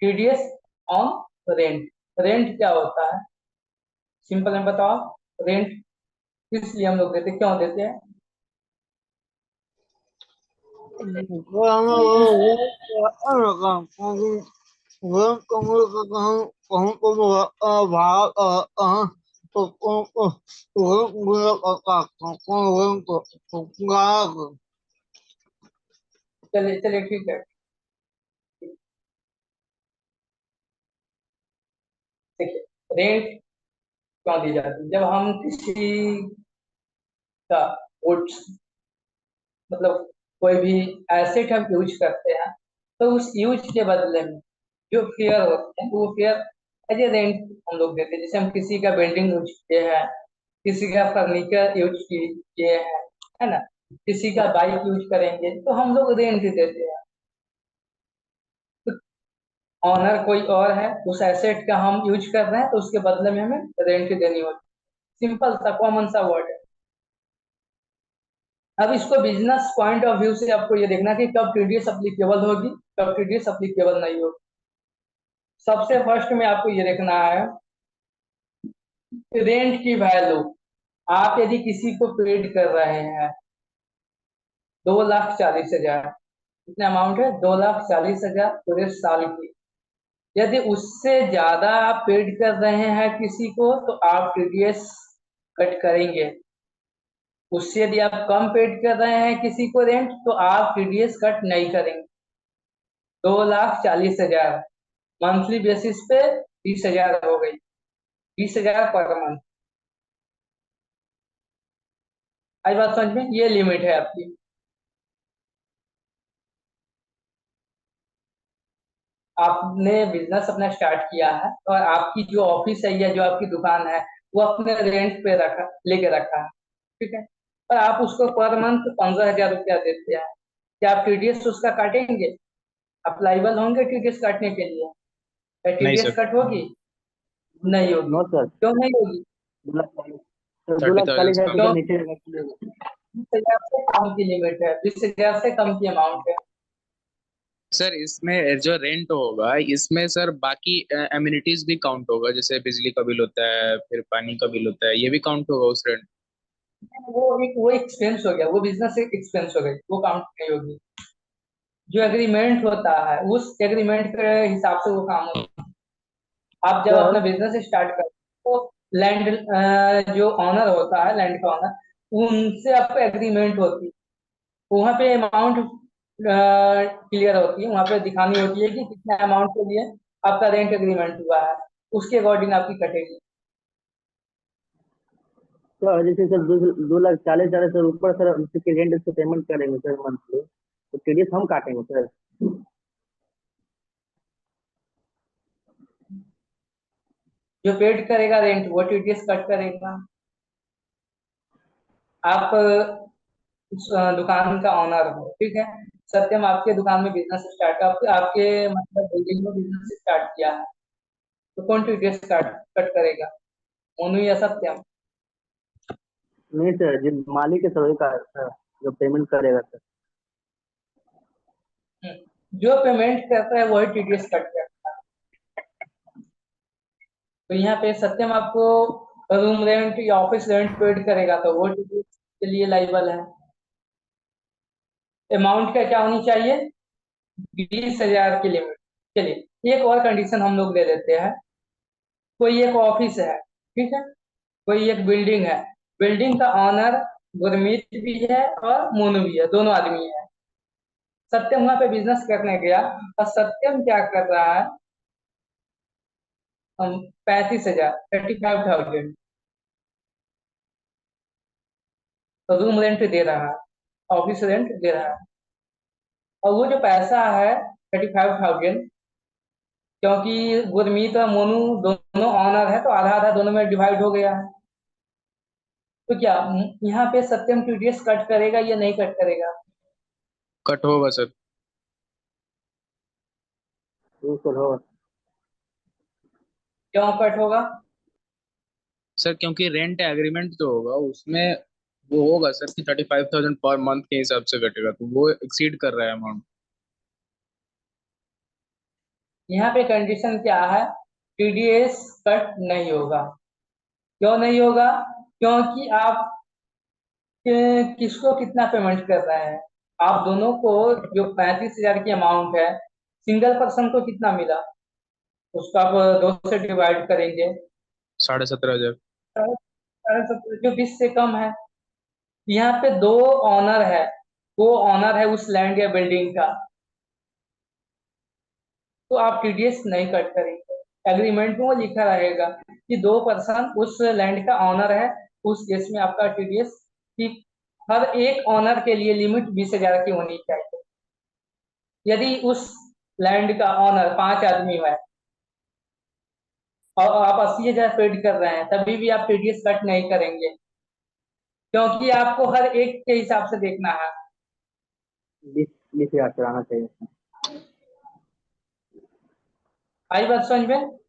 TDS on rent. रेंट क्या होता है, सिंपल में बताओ। रेंट किस लिए हम लोग देते, क्यों देते हैं? चलिए चलिए ठीक है। देखिए, रेंट क्यों दी जाती है? जब हम किसी का गुड्स, मतलब कोई भी एसेट हम यूज करते हैं, तो उस यूज के बदले में जो फेयर होते हैं वो फेयर एज ए रेंट हम लोग देते हैं। जैसे हम किसी का बिल्डिंग यूज किए हैं, किसी का फर्नीचर यूज किए हैं, है ना, किसी का बाइक यूज करेंगे तो हम लोग रेंट देते हैं। ऑनर कोई और है, उस एसेट का हम यूज कर रहे हैं तो उसके बदले में हमें रेंट देनी होती है। सिंपल सा कॉमन सा वर्ड है। अब इसको बिजनेस पॉइंट ऑफ व्यू से आपको ये देखना कि कब टीडीएस अप्लीकेबल होगी, कब टीडीएस अप्लीकेबल नहीं होगी। सबसे फर्स्ट में आपको ये देखना है रेंट की वैल्यू। आप यदि किसी को पेड कर रहे हैं 2,40,000, कितना अमाउंट है, 2,40,000 पूरे साल की, यदि उससे ज्यादा आप पेड कर रहे हैं किसी को तो आप टीडीएस कट करेंगे। उससे यदि आप कम पेड कर रहे हैं किसी को रेंट तो आप टीडीएस कट नहीं करेंगे। 2,40,000 मंथली बेसिस पे 20,000 हो गई, 20,000 पर मंथ। आई बात समझ में? ये लिमिट है आपकी। आपने बिजनेस अपना स्टार्ट किया है और आपकी जो ऑफिस है या जो आपकी दुकान है वो अपने रेंट पे रखा, लेके रखा है, ठीक है, और आप उसको पर मंथ 15,000 रुपया देते हैं। क्या आप टीडीएस उसका काटेंगे? आप लाइबल होंगे टीडीएस काटने के लिए? क्या नहीं टीडीएस सर। कट होगी? नहीं होगी। No sir. क्यों नहीं होगी? 2,40,000 सर, दो लाख 30,000 चालीस से हजार कम। से क्यों? नीचे। 20,000 से कम की लिमिट है, 20,000 से कम की अमाउंट है। सर इसमें जो रेंट होगा इसमें सर बाकी एमिनिटीज भी काउंट होगा, जैसे बिजली का बिल होता है, फिर पानी का बिल होता है, ये भी काउंट होगा उस रेंट। वो एक्सपेंस हो गया, वो बिजनेस एक एक्सपेंस हो गई, वो काउंट नहीं होगी। जो एग्रीमेंट होता है उस एग्रीमेंट के हिसाब से वो काम होता है। आप जब सर अपना बिजनेस स्टार्ट करते हो तो लैंड जो ऑनर होता है, लैंड का ऑनर, उनसे आपको एग्रीमेंट होती है। वहाँ पे अमाउंट क्लियर होती है, वहाँ पे दिखानी होती है कि कितने अमाउंट के लिए आपका रेंट एग्रीमेंट हुआ है, उसके अकॉर्डिंग आपकी कटेगी। सर जैसे सर 2,40,000 सर ऊपर सर उसके रेंट से पेमेंट करेंगे सर मंथली, तो टीडीएस हम काटेंगे सर। जो पेड करेगा रेंट वो टीडीएस कट करेगा। आप उस दुकान का ऑनर हो, ठीक है, सत्यम आपके दुकान में बिजनेस स्टार्ट, आपके आपके मतलब बिल्डिंग में बिजनेस स्टार्ट किया है, तो कौन टीडीएस कट कट करेगा, मोनू या सत्यम? नहीं सर, जो मालिक है सर वही का सर जो पेमेंट करेगा सर। जो पेमेंट करता है वही टीडीएस कट करता है। तो यहाँ पे सत्यम आपको रूम रेंट या ऑफिस रेंट पेड करेगा तो वो टीडीएस के लिए लाइबल है। अमाउंट क्या क्या होनी चाहिए? 20,000 की लिमिट। चलिए एक और कंडीशन हम लोग ले लेते हैं। कोई एक ऑफिस है, ठीक है, कोई एक बिल्डिंग है, बिल्डिंग का ऑनर गुरमीत भी है और मोनू भी है, दोनों आदमी है। सत्यम वहां पे बिजनेस करने गया और सत्यम क्या कर रहा है, हम 35,000, 35,000 तो रूम रेंट दे रहा है, ऑफिस रेंट दे रहा है। और वो जो पैसा है 35,000, क्योंकि गुरमीत और मोनू दोनों ऑनर है तो आधा आधा दोनों में डिवाइड हो गया है। तो क्या यहाँ पे सत्यम टीडीएस कट करेगा या नहीं कट करेगा? कट होगा सर। तो सर हो। क्यों कट होगा? सर क्योंकि रेंट एग्रीमेंट जो होगा उसमें वो होगा सर कि 35,000 पर मंथ के हिसाब से कटेगा, तो वो एक्सीड कर रहा है अमाउंट। यहाँ पे कंडीशन क्या है, टीडीएस कट नहीं होगा। क्यों नहीं होगा? क्योंकि आप किसको कितना पेमेंट कर रहे हैं, आप दोनों को जो 35,000 की अमाउंट है, सिंगल पर्सन को कितना मिला, उसको आप 2 से डिवाइड करेंगे, 17,500। 17,500 जो 20 से कम है। यहाँ पे दो ऑनर है, वो ऑनर है उस लैंड या बिल्डिंग का, तो आप टीडीएस नहीं कट करेंगे। एग्रीमेंट में वो लिखा रहेगा कि 2 पर्सन उस लैंड का ऑनर है, उस केस में आपका टीडीएस की हर एक ऑनर के लिए लिमिट 20,000 की होनी चाहिए। यदि उस लैंड का ऑनर 5 आदमी है और आप 80,000 पेड कर रहे हैं, तभी भी आप टीडीएस कट नहीं करेंगे, क्योंकि आपको हर एक के हिसाब से देखना है। 20,000 चलाना चाहिए उसमें। आई बात समझ में?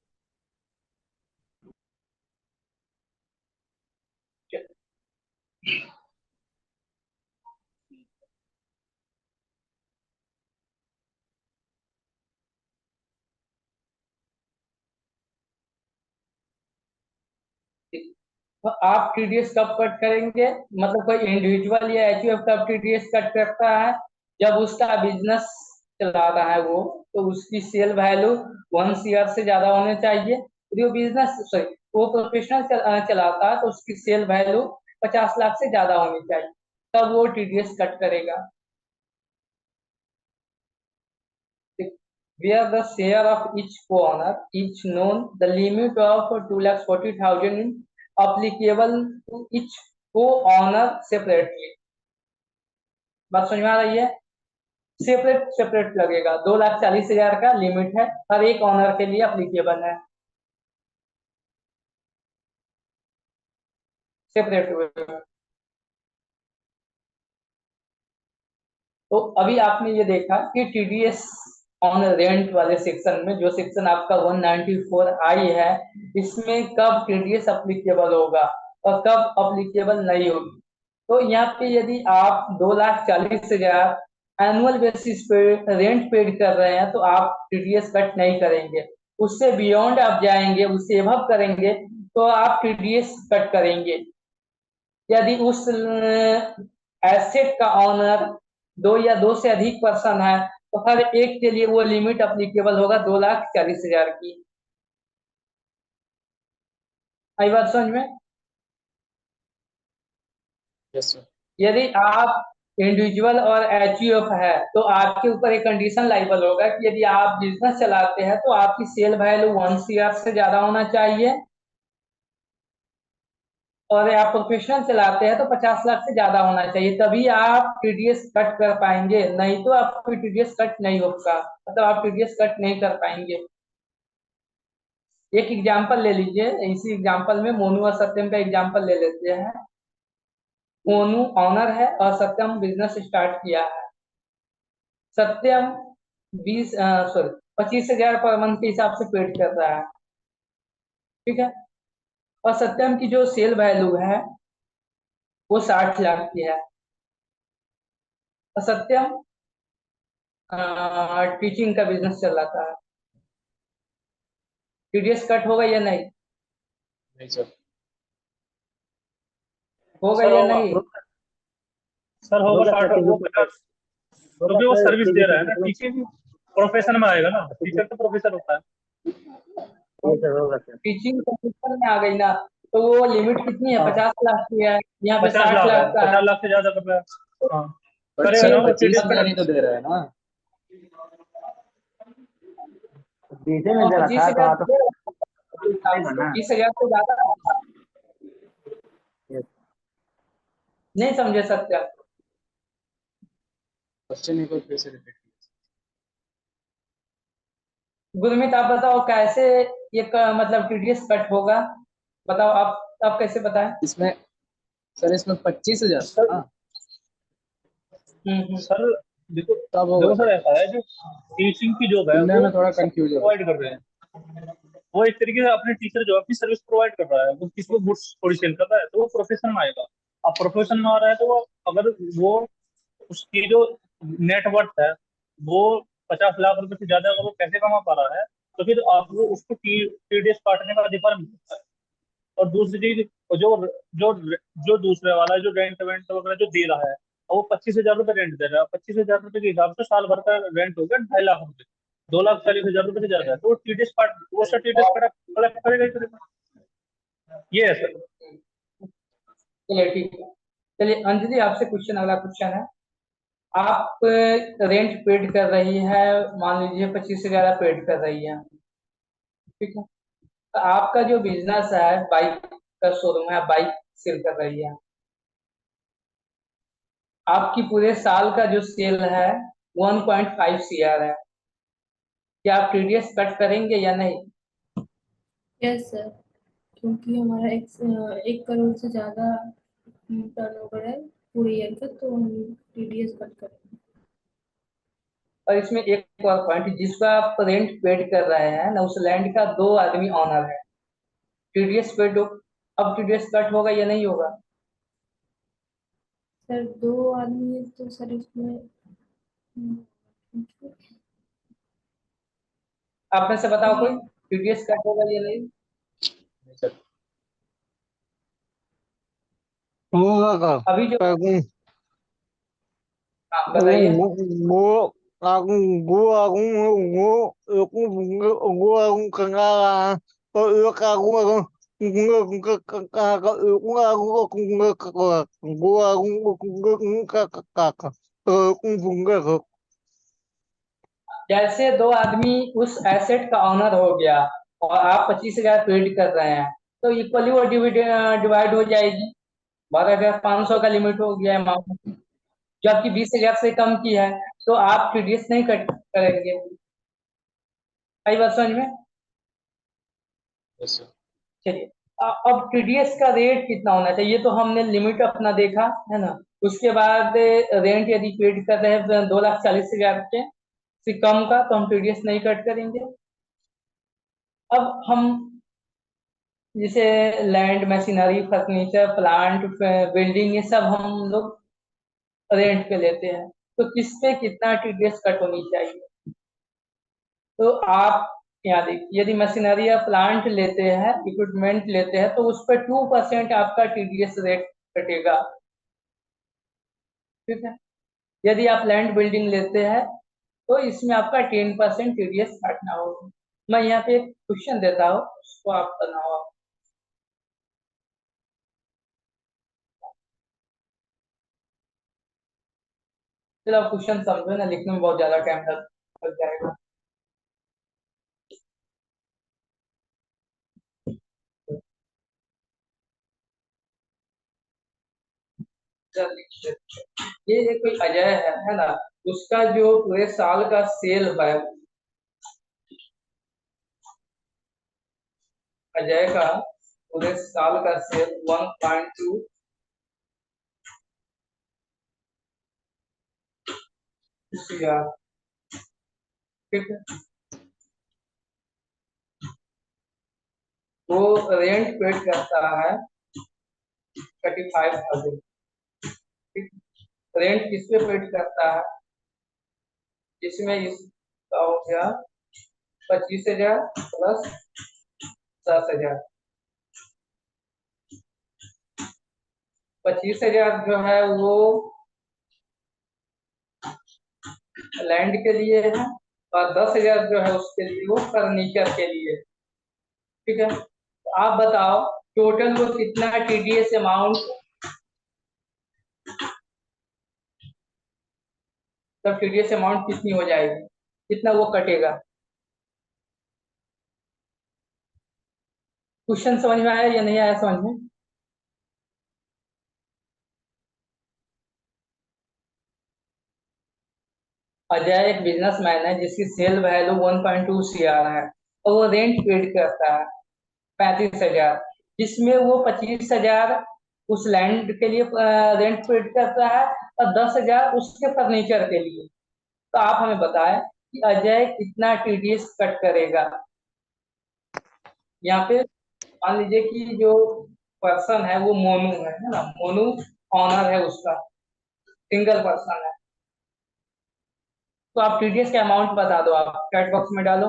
तो आप टीडीएस कब कट करेंगे, मतलब कोई इंडिविजुअल या एचयूएफ कब टीडीएस कट करता है, जब उसका बिजनेस चला रहा है वो, तो उसकी सेल वैल्यू 1 CR से ज्यादा होने चाहिए। यदि वो बिजनेस सॉरी वो प्रोफेशनल चलाता है तो उसकी सेल वैल्यू 50 लाख से ज्यादा होनी चाहिए, तब वो टीडीएस कट करेगा। Where the share of each co-owner is known, the limit of 2,40,000 applicable to each co-owner separately। बात समझ में आ रही है? सेपरेट सेपरेट लगेगा, 2,40,000 का लिमिट है, हर एक ऑनर के लिए अप्लीकेबल है, सेपरेट। तो अभी आपने ये देखा कि टीडीएस ऑन रेंट वाले सेक्शन में, जो सेक्शन आपका 194 आई है, इसमें कब टीडीएस अप्लीकेबल होगा और कब अप्लीकेबल नहीं होगी। तो यहाँ पे यदि आप 2,40,000 एनुअल बेसिस पे रेंट पेड कर रहे हैं, तो आप टीडीएस कट नहीं करेंगे। उससे बियॉन्ड आप जाएंगे, उससे एबव करेंगे, तो आप टीडीएस कट करेंगे। यदि उस एसेट का ऑनर 2 या 2 से अधिक पर्सन है, तो हर एक के लिए वो लिमिट अप्लीकेबल होगा 2,40,000 की। आई बात समझ में? Yes sir. यदि आप इंडिविजुअल और एचयूएफ है, तो आपके ऊपर एक कंडीशन लाइबल होगा कि यदि आप बिजनेस चलाते हैं तो आपकी सेल वैल्यू 1 CR से ज्यादा होना चाहिए, और आप प्रोफेशनल चलाते हैं तो 50 लाख से ज्यादा होना चाहिए, तभी आप टीडीएस कट कर पाएंगे, नहीं तो आपको टीडीएस कट नहीं होगा, मतलब आप टीडीएस कट नहीं कर पाएंगे। एक एग्जांपल ले लीजिए, इसी एग्जांपल में मोनू और सत्यम का एग्जांपल ले लेते हैं। मोनू ऑनर है और सत्यम बिजनेस स्टार्ट किया है। सत्यम 25,000 पर मंथ के हिसाब से पेड कर रहा है, ठीक है। और सत्यम की जो सेल वैल्यू है वो 60 लाख की है। और सत्यम टीचिंग का बिजनेस चल रहा है, टीडीएस कट होगा या नहीं? नहीं सर। होगा सर या होगा, नहीं? सर होगा होगा सर, 60, वो क्योंकि 50, होगा क्योंकि वो सर, सर्विस दे क्योंकि रहा है ना, टीचिंग प्रोफेशन में आएगा ना, टीचर तो प्रोफेसर होता है। ये सर होगा सर। टीचिंग प्रोफेशन में आ गई ना, तो वो लिमिट कितनी है, हाँ 50 लाख की है, यहाँ पे 50 60 लाख है, लाख का है। 50 लाख से ज्यादा कर रहा है। हाँ बट करेगा सर ना वो पच्चीस टीडीएस हजार कट। ही तो दे रहा है ना। बीसे में और दे रहा पच्चीस था तो हजार आप करेगा ना। 20,000 से ज्यादा Yes। नहीं समझे सकते। क्वेश्चन एक और फिर से रिपीट। गुरमीत आप बताओ कैसे ये मतलब टीडीएस कट होगा, बताओ आप कैसे बताएं। इसमें सर इसमें 25,000 सर हाँ हम्म। सर देखो, तब होगा देखो सर, सर। ऐसा है जो टीचिंग की जॉब है सुनने वो में थोड़ा सब कंफ्यूज हो रहा प्रोवाइड कर रहे हैं। वो एक तरीके से अपने टीचर जो अपनी सर्विस प्रोवाइड कर रहा है, वो किसी को गुड्स थोड़ी सेल कर रहा है, तो वो प्रोफेशन में आएगा। अब प्रोफेशन में आ रहा है तो वो, अगर वो उसकी जो नेटवर्थ है वो 50 लाख रुपए से ज्यादा अगर वो पैसे कमा पा रहा है, तो फिर आपको उसको टीडीएस काटने का अधिकार मिलता है। और दूसरी चीज, जो जो जो दूसरे वाला है, जो रेंट वेंट वगैरह जो दे रहा है, और वो 25,000 रुपये रेंट दे रहा है, 25,000 रुपये के हिसाब से साल भर का रेंट हो गया 2.5 लाख रुपए, 2,40,000 रुपये से ज्यादा है, तो वो टीडीएस काट, वो सर टीडीएस कलेक्ट करेगा ही करेगा। ये है सर। चलिए ठीक है। चलिए अंजलि, आपसे क्वेश्चन, अगला क्वेश्चन है। आप रेंट पेड कर रही है, मान लीजिए 25,000 पेड कर रही है, ठीक है। तो आपका जो बिजनेस है, बाइक का शोरूम है, बाइक सेल कर रही है, आपकी पूरे साल का जो सेल है 1.5 CR है, क्या आप टीडीएस कट करेंगे या नहीं? यस सर, क्योंकि हमारा 1 करोड़ से ज़्यादा टर्नओवर है पूरे ईयर का, तो हम टीडीएस कट करेंगे। और इसमें एक और पॉइंट, जिसका आप रेंट पेड कर रहे हैं ना, उस लैंड का 2 आदमी ऑनर है, टीडीएस पेड हो, अब टीडीएस कट होगा या नहीं होगा? सर 2 आदमी है तो सर इसमें आप में से बताओ कोई, ये टीडीएस कट होगा या नहीं? होगा का अभी जो, आगू हाँ बताइए। वो आगू वो आगू वो वो आगू कंगा तो एक आगू आगू जैसे 2 आदमी उस एसेट का ऑनर हो गया और आप 25,000 पेड कर रहे हैं, तो इक्वली वो डिवाइड हो जाएगी। 12,500 का लिमिट हो गया अमाउंट, जो आपकी 20,000 से कम की है, तो आप टीडीएस नहीं कट करेंगे। आई बात समझ में? चलिए, अब टीडीएस का रेट कितना होना चाहिए, ये तो हमने लिमिट अपना देखा है ना। उसके बाद रेंट यदि पेड कर रहे हैं 2,40,000 के से कम का, तो हम टीडीएस नहीं कट करेंगे। अब हम जैसे land, machinery, furniture, plant, building, ये सब हम लोग रेंट पे लेते हैं, तो किस पे कितना टीडीएस कट होनी चाहिए? तो आप यहाँ देखिए, यदि मशीनरी या प्लांट लेते हैं, इक्विपमेंट लेते हैं, तो उस पर 2% आपका टीडीएस रेट कटेगा, ठीक है। यदि आप लैंड, बिल्डिंग लेते हैं, तो इसमें आपका 10% टीडीएस काटना होगा। मैं यहाँ पे एक क्वेश्चन देता हूँ, उसको आप बनाओ। फिर आप क्वेश्चन समझो ना, लिखने में बहुत ज्यादा टाइम लग जाएगा। ये कोई अजय है ना, उसका जो पूरे साल का सेल है, अजय का पूरे साल का सेल 1.2 CR, ठीक है। वो रेंट पेड करता है 35,000, ठीक। रेंट किस पे पेड करता है? इसमें इसका हो गया 25,000 प्लस 10,000। 25,000 जो है वो लैंड के लिए है, और 10,000 जो है उसके लिए, वो फर्नीचर के लिए, ठीक है। तो आप बताओ टोटल वो कितना टीडीएस अमाउंट, तब टीडीएस अमाउंट कितनी हो जाएगी, कितना वो कटेगा? क्वेश्चन समझ में आया या नहीं आया समझ में? अजय एक बिजनेसमैन है जिसकी सेल वैल्यू 1.2 CR है, और वो रेंट पेड करता है 35,000, जिसमें वो 25,000 उस लैंड के लिए रेंट पेड करता है, और 10,000 उसके फर्नीचर के लिए। तो आप हमें बताएं कि अजय कितना टीडीएस कट करेगा। यहाँ पे मान लीजिए कि जो पर्सन है वो मोनू है ना, मोनू ऑनर है उसका, सिंगल पर्सन है। तो आप टीडीएस का अमाउंट बता दो, आप चैट बॉक्स में डालो।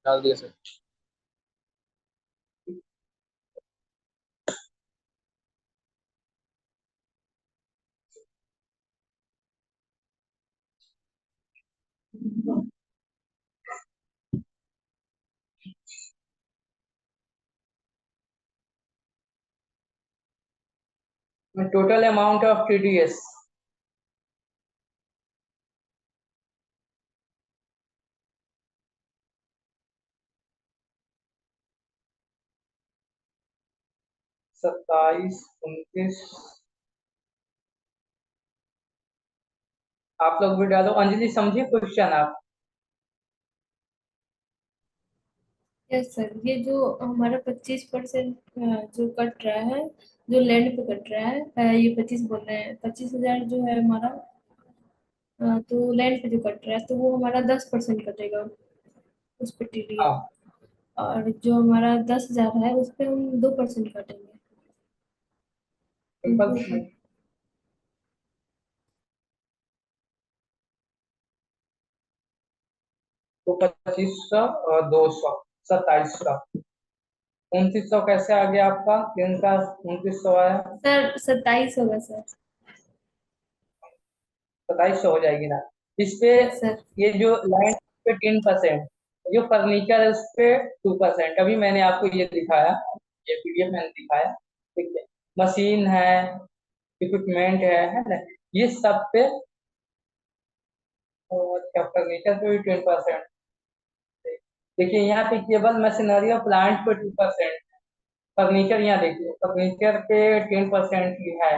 डाल दिया sir. Total amount of TDS, सत्ताईस, 29। आप लोग भी डालो। अंजलि समझिए क्वेश्चन आप। यस सर, ये जो हमारा 25% जो कट रहा है, जो लैंड पे कट रहा है, ये 25 बोल रहे हैं, 25,000 जो है हमारा, तो लैंड पे जो कट रहा है तो वो हमारा 10% कटेगा उस पे टीडीएस। हाँ, और जो हमारा 10,000 है उस पे हम 2% काटेंगे। सिंपल। तो 2500 और 200, 2700। 2900 कैसे आ गया आपका? 3 का 2900 आया। सर 27 होगा सर। 2700 हो जाएगी ना इस पे। Yes sir. ये जो लैंड पे 10%, जो फर्नीचर है उस पे 2%। अभी मैंने आपको ये दिखाया, ये पीडीएफ मैंने दिखाया, ठीक है। मशीन है, इक्विपमेंट है ना, ये सब पे। और क्या फर्नीचर पे भी 10%। देखिए यहाँ पे केवल मशीनरी और प्लांट पे 2%। फर्नीचर यहाँ देखिए, फर्नीचर पे 10% ही है।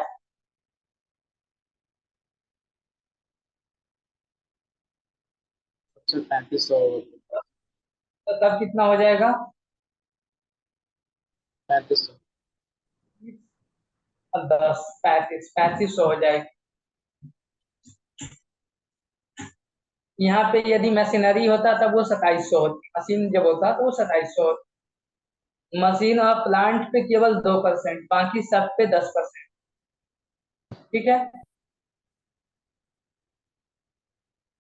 सर 3500। तो तब कितना हो जाएगा? 3500। 10, 3500 हो जाएगी। यहाँ पे यदि मशीनरी होता तब वो 2700 होती, मशीन जब होता तो वो 2700 होती। मशीन और प्लांट पे केवल 2%, बाकी सब पे 10%। ठीक है।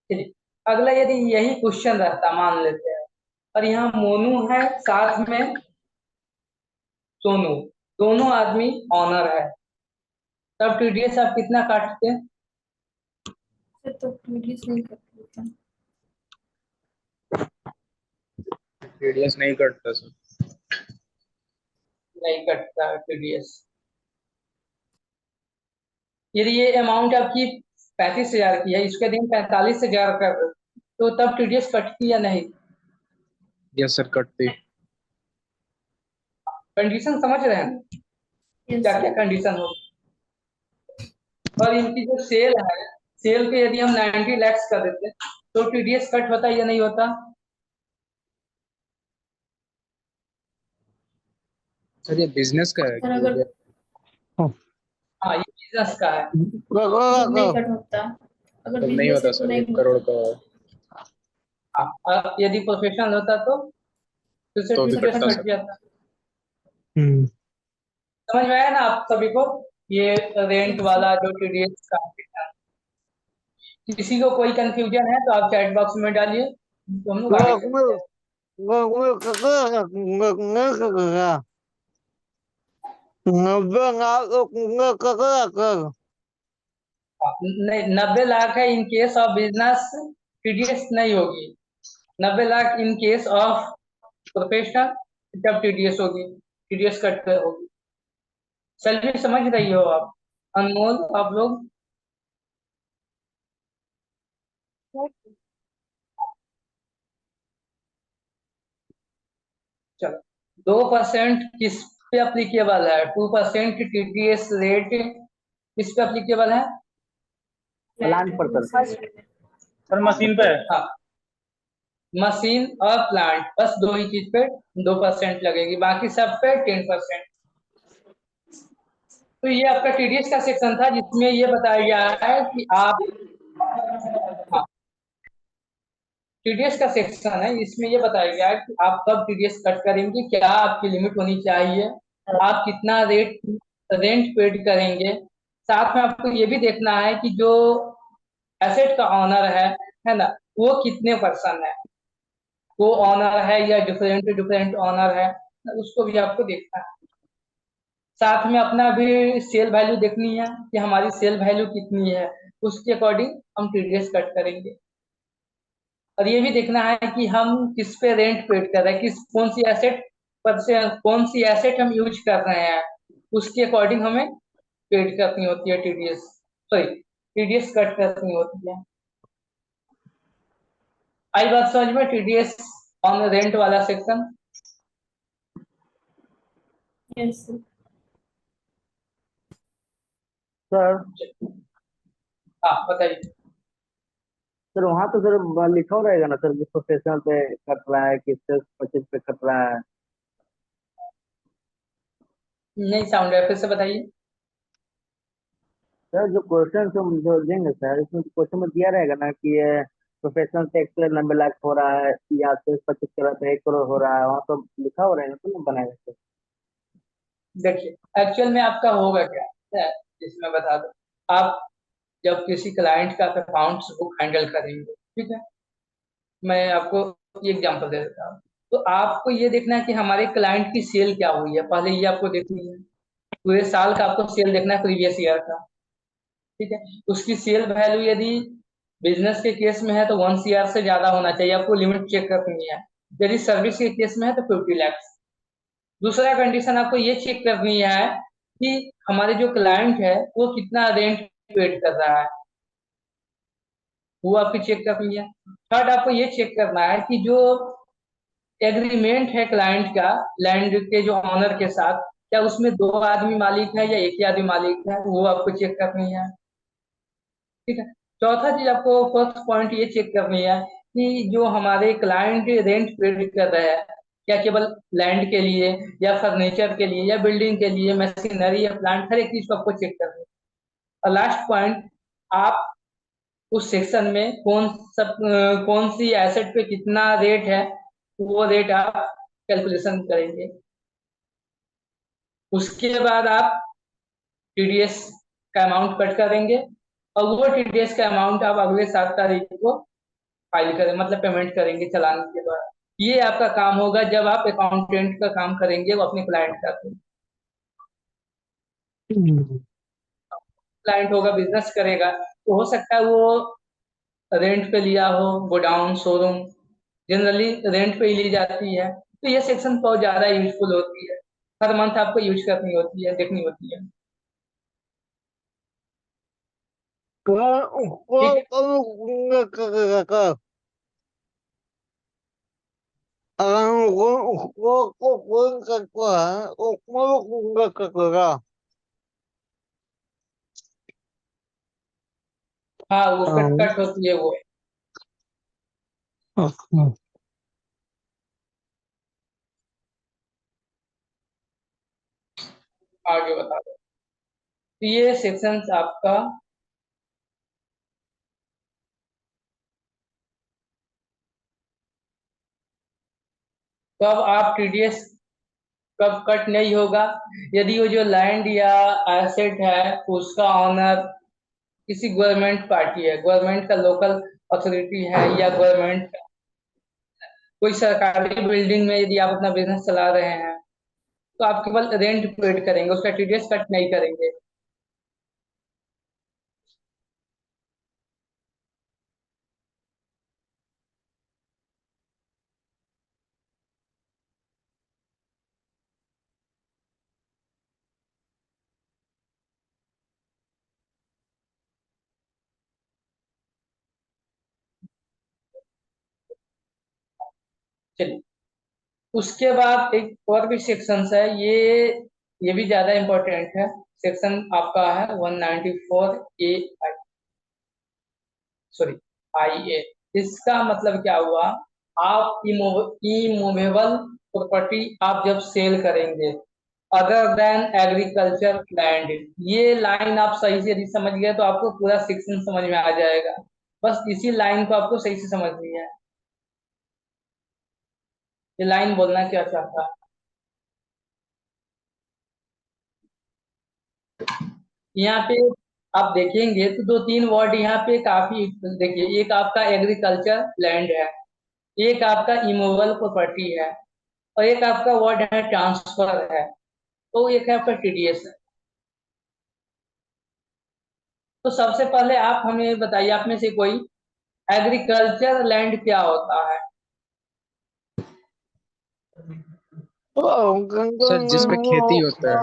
चलिए, अगला यदि यही क्वेश्चन रहता, मान लेते हैं, और यहाँ मोनू है साथ में सोनू, दोनों आदमी ऑनर है, तब टीडीएस आप कितना काटते हैं? सर तो टीडीएस नहीं कट होता। टीडीएस नहीं कटता सर। नहीं कटता टीडीएस। यदि ये अमाउंट आपकी 35,000 की है, इसके दिन 45,000 कर दो, तो तब टीडीएस कटती या नहीं? यस सर, कटती। कंडीशन समझ रहे हैं? यस क्या सर। क्या कंडीशन हो? और इनकी जो सेल है, सेल पे यदि हम 90 लैक्स कर देते तो टीडीएस कट होता या नहीं होता? सर ये बिजनेस का है सर कि अगर हाँ, ये बिजनेस का है। मतलब नहीं कट होता, अगर तब नहीं बिजनेस होता है तो सर, नहीं 1 करोड़ होता। का हाँ, और यदि प्रोफेशनल होता तो तो भी टीडीएस कटता कट सर। जाता। समझ में आया ना आप सभी को? ये रेंट यस सर। वाला जो टीडीएस का है। किसी को कोई कंफ्यूजन है तो आप चैट बॉक्स में डालिए, तो हम लोग आगे चलते हैं। नहीं, 90 लाख है in case of business, TDS नहीं होगी। 90 lakh in case of professional, जब टीडीएस होगी, टीडीएस कट कर होगी। सैलरी समझ रही हो आप? अनमोल, आप लोग? चलो, 2% किस पे अप्लीकेबल है? 2% टीडीएस रेट किस पे अप्लीकेबल है? प्लांट पर सर। सर मशीन पे है। हाँ, मशीन और प्लांट, बस दो ही चीज पे 2% लगेगी, बाकी सब पे 10%। तो ये आपका टीडीएस का सेक्शन था जिसमें ये बताया गया है कि आप, हाँ, टीडीएस का सेक्शन है, इसमें ये बताया गया है कि आप कब टीडीएस कट करेंगे, क्या आपकी लिमिट होनी चाहिए, आप कितना रेंट पेड करेंगे। साथ में आपको ये भी देखना है कि जो एसेट का ऑनर है है ना, वो कितने पर्सन है, वो ऑनर है या डिफरेंट डिफरेंट ऑनर है, उसको भी आपको देखना है। साथ में अपना भी सेल वैल्यू देखनी है कि हमारी सेल वैल्यू कितनी है, उसके अकॉर्डिंग हम टीडीएस कट करेंगे। और ये भी देखना है कि हम किस पे रेंट पेड कर रहे हैं, किस कौन सी एसेट पर से कौन सी एसेट हम यूज कर रहे हैं, उसके अकॉर्डिंग हमें पेड करनी होती है टीडीएस, सॉरी टीडीएस कट करनी होती है। आई बात समझ में, टीडीएस ऑन रेंट वाला सेक्शन। Yes sir. सर हाँ बताइए। सर वहाँ तो सर लिखा हो रहेगा ना सर कि प्रोफेशनल पे कट रहा है कि सेल्स परचेज पे कट रहा है। नहीं साउंड है, फिर से बताइए। सर जो क्वेश्चन हम जो देंगे सर इसमें क्वेश्चन में दिया रहेगा ना कि ये प्रोफेशनल टैक्स पे 90 लाख हो रहा है या सेल्स परचेज कर रहा है 1 करोड़ हो रहा है, वहाँ तो लिखा हो रहेगा तो नहीं बनाएगा सर। देखिए एक्चुअल में आपका होगा क्या है, इसमें बता दो। आप जब किसी क्लाइंट का अकाउंट्स बुक हैंडल करेंगे, ठीक है, मैं आपको ये एग्जांपल दे देता हूँ। तो आपको ये देखना है कि हमारे क्लाइंट की सेल क्या हुई है, पहले ये आपको देखनी है। पूरे साल का आपको सेल देखना है, प्रीवियस ईयर का, ठीक है। उसकी सेल वैल्यू यदि बिजनेस के केस में है तो 1 CR से ज्यादा होना चाहिए, आपको लिमिट चेक करनी है। यदि सर्विस के केस में है तो 50 लाख। दूसरा कंडीशन आपको ये चेक करनी है कि हमारे जो क्लाइंट है वो कितना रेंट पेड कर रहा है, वो आपकी चेक करनी है। थर्ड आपको ये चेक करना है कि जो एग्रीमेंट है क्लाइंट का लैंड के जो ऑनर के साथ, क्या उसमें 2 आदमी मालिक है या एक ही आदमी मालिक है, वो आपको चेक करनी है, ठीक है। चौथा चीज आपको फर्स्ट पॉइंट ये चेक करनी है कि जो हमारे क्लाइंट रेंट पेड कर रहे हैं, क्या केवल लैंड के लिए या फर्नीचर के लिए या बिल्डिंग के लिए, मशीनरी या प्लांट, हर एक चीज को आपको चेक करना है। और लास्ट पॉइंट, आप उस सेक्शन में कौन सी एसेट पे कितना रेट है, वो रेट आप कैलकुलेशन करेंगे। उसके बाद आप टीडीएस का अमाउंट कट करेंगे, और वो टीडीएस का अमाउंट आप अगले 7 तारीख को फाइल करें, मतलब पेमेंट करेंगे चालान के द्वारा। ये आपका काम होगा जब आप अकाउंटेंट का काम करेंगे वो अपने क्लाइंट का। क्लाइंट होगा, बिजनेस करेगा, तो हो सकता है वो रेंट पे लिया हो, गोडाउन, शोरूम, जनरली रेंट पे ही ली जाती है, तो ये सेक्शन बहुत ज्यादा यूजफुल होती है। हर मंथ आपको यूज करनी होती है, देखनी होती है, ठीक है। हाँ वो कट कट होती है वो। आगे बता दो। तो ये सेक्शन आपका कब आप टीडीएस कब कट नहीं होगा, यदि वो जो लैंड या एसेट है उसका ऑनर किसी गवर्नमेंट पार्टी है, गवर्नमेंट का लोकल अथॉरिटी है, या गवर्नमेंट कोई सरकारी बिल्डिंग में यदि आप अपना बिजनेस चला रहे हैं, तो आप केवल रेंट पेड करेंगे, उसका टीडीएस कट नहीं करेंगे। चलिए, उसके बाद एक और भी सेक्शन है, ये भी ज्यादा इंपॉर्टेंट है। सेक्शन आपका है 194 ए, सॉरी IA। इसका मतलब क्या हुआ, आप इमूवेबल प्रॉपर्टी आप जब सेल करेंगे अदर देन एग्रीकल्चर लैंड, ये लाइन आप सही से यदि समझ गए तो आपको पूरा सेक्शन समझ में आ जाएगा। बस इसी लाइन को आपको सही से समझनी है, ये लाइन बोलना क्या चाहता है। यहाँ पे आप देखेंगे तो दो तीन वर्ड यहाँ पे काफी, देखिए एक आपका एग्रीकल्चर लैंड है, एक आपका इमूवेबल प्रॉपर्टी है, और एक आपका वर्ड है ट्रांसफर है, तो एक है आपका टीडीएस है। तो सबसे पहले आप हमें बताइए, आप में से कोई, एग्रीकल्चर लैंड क्या होता है? सर जिसपे खेती होता है।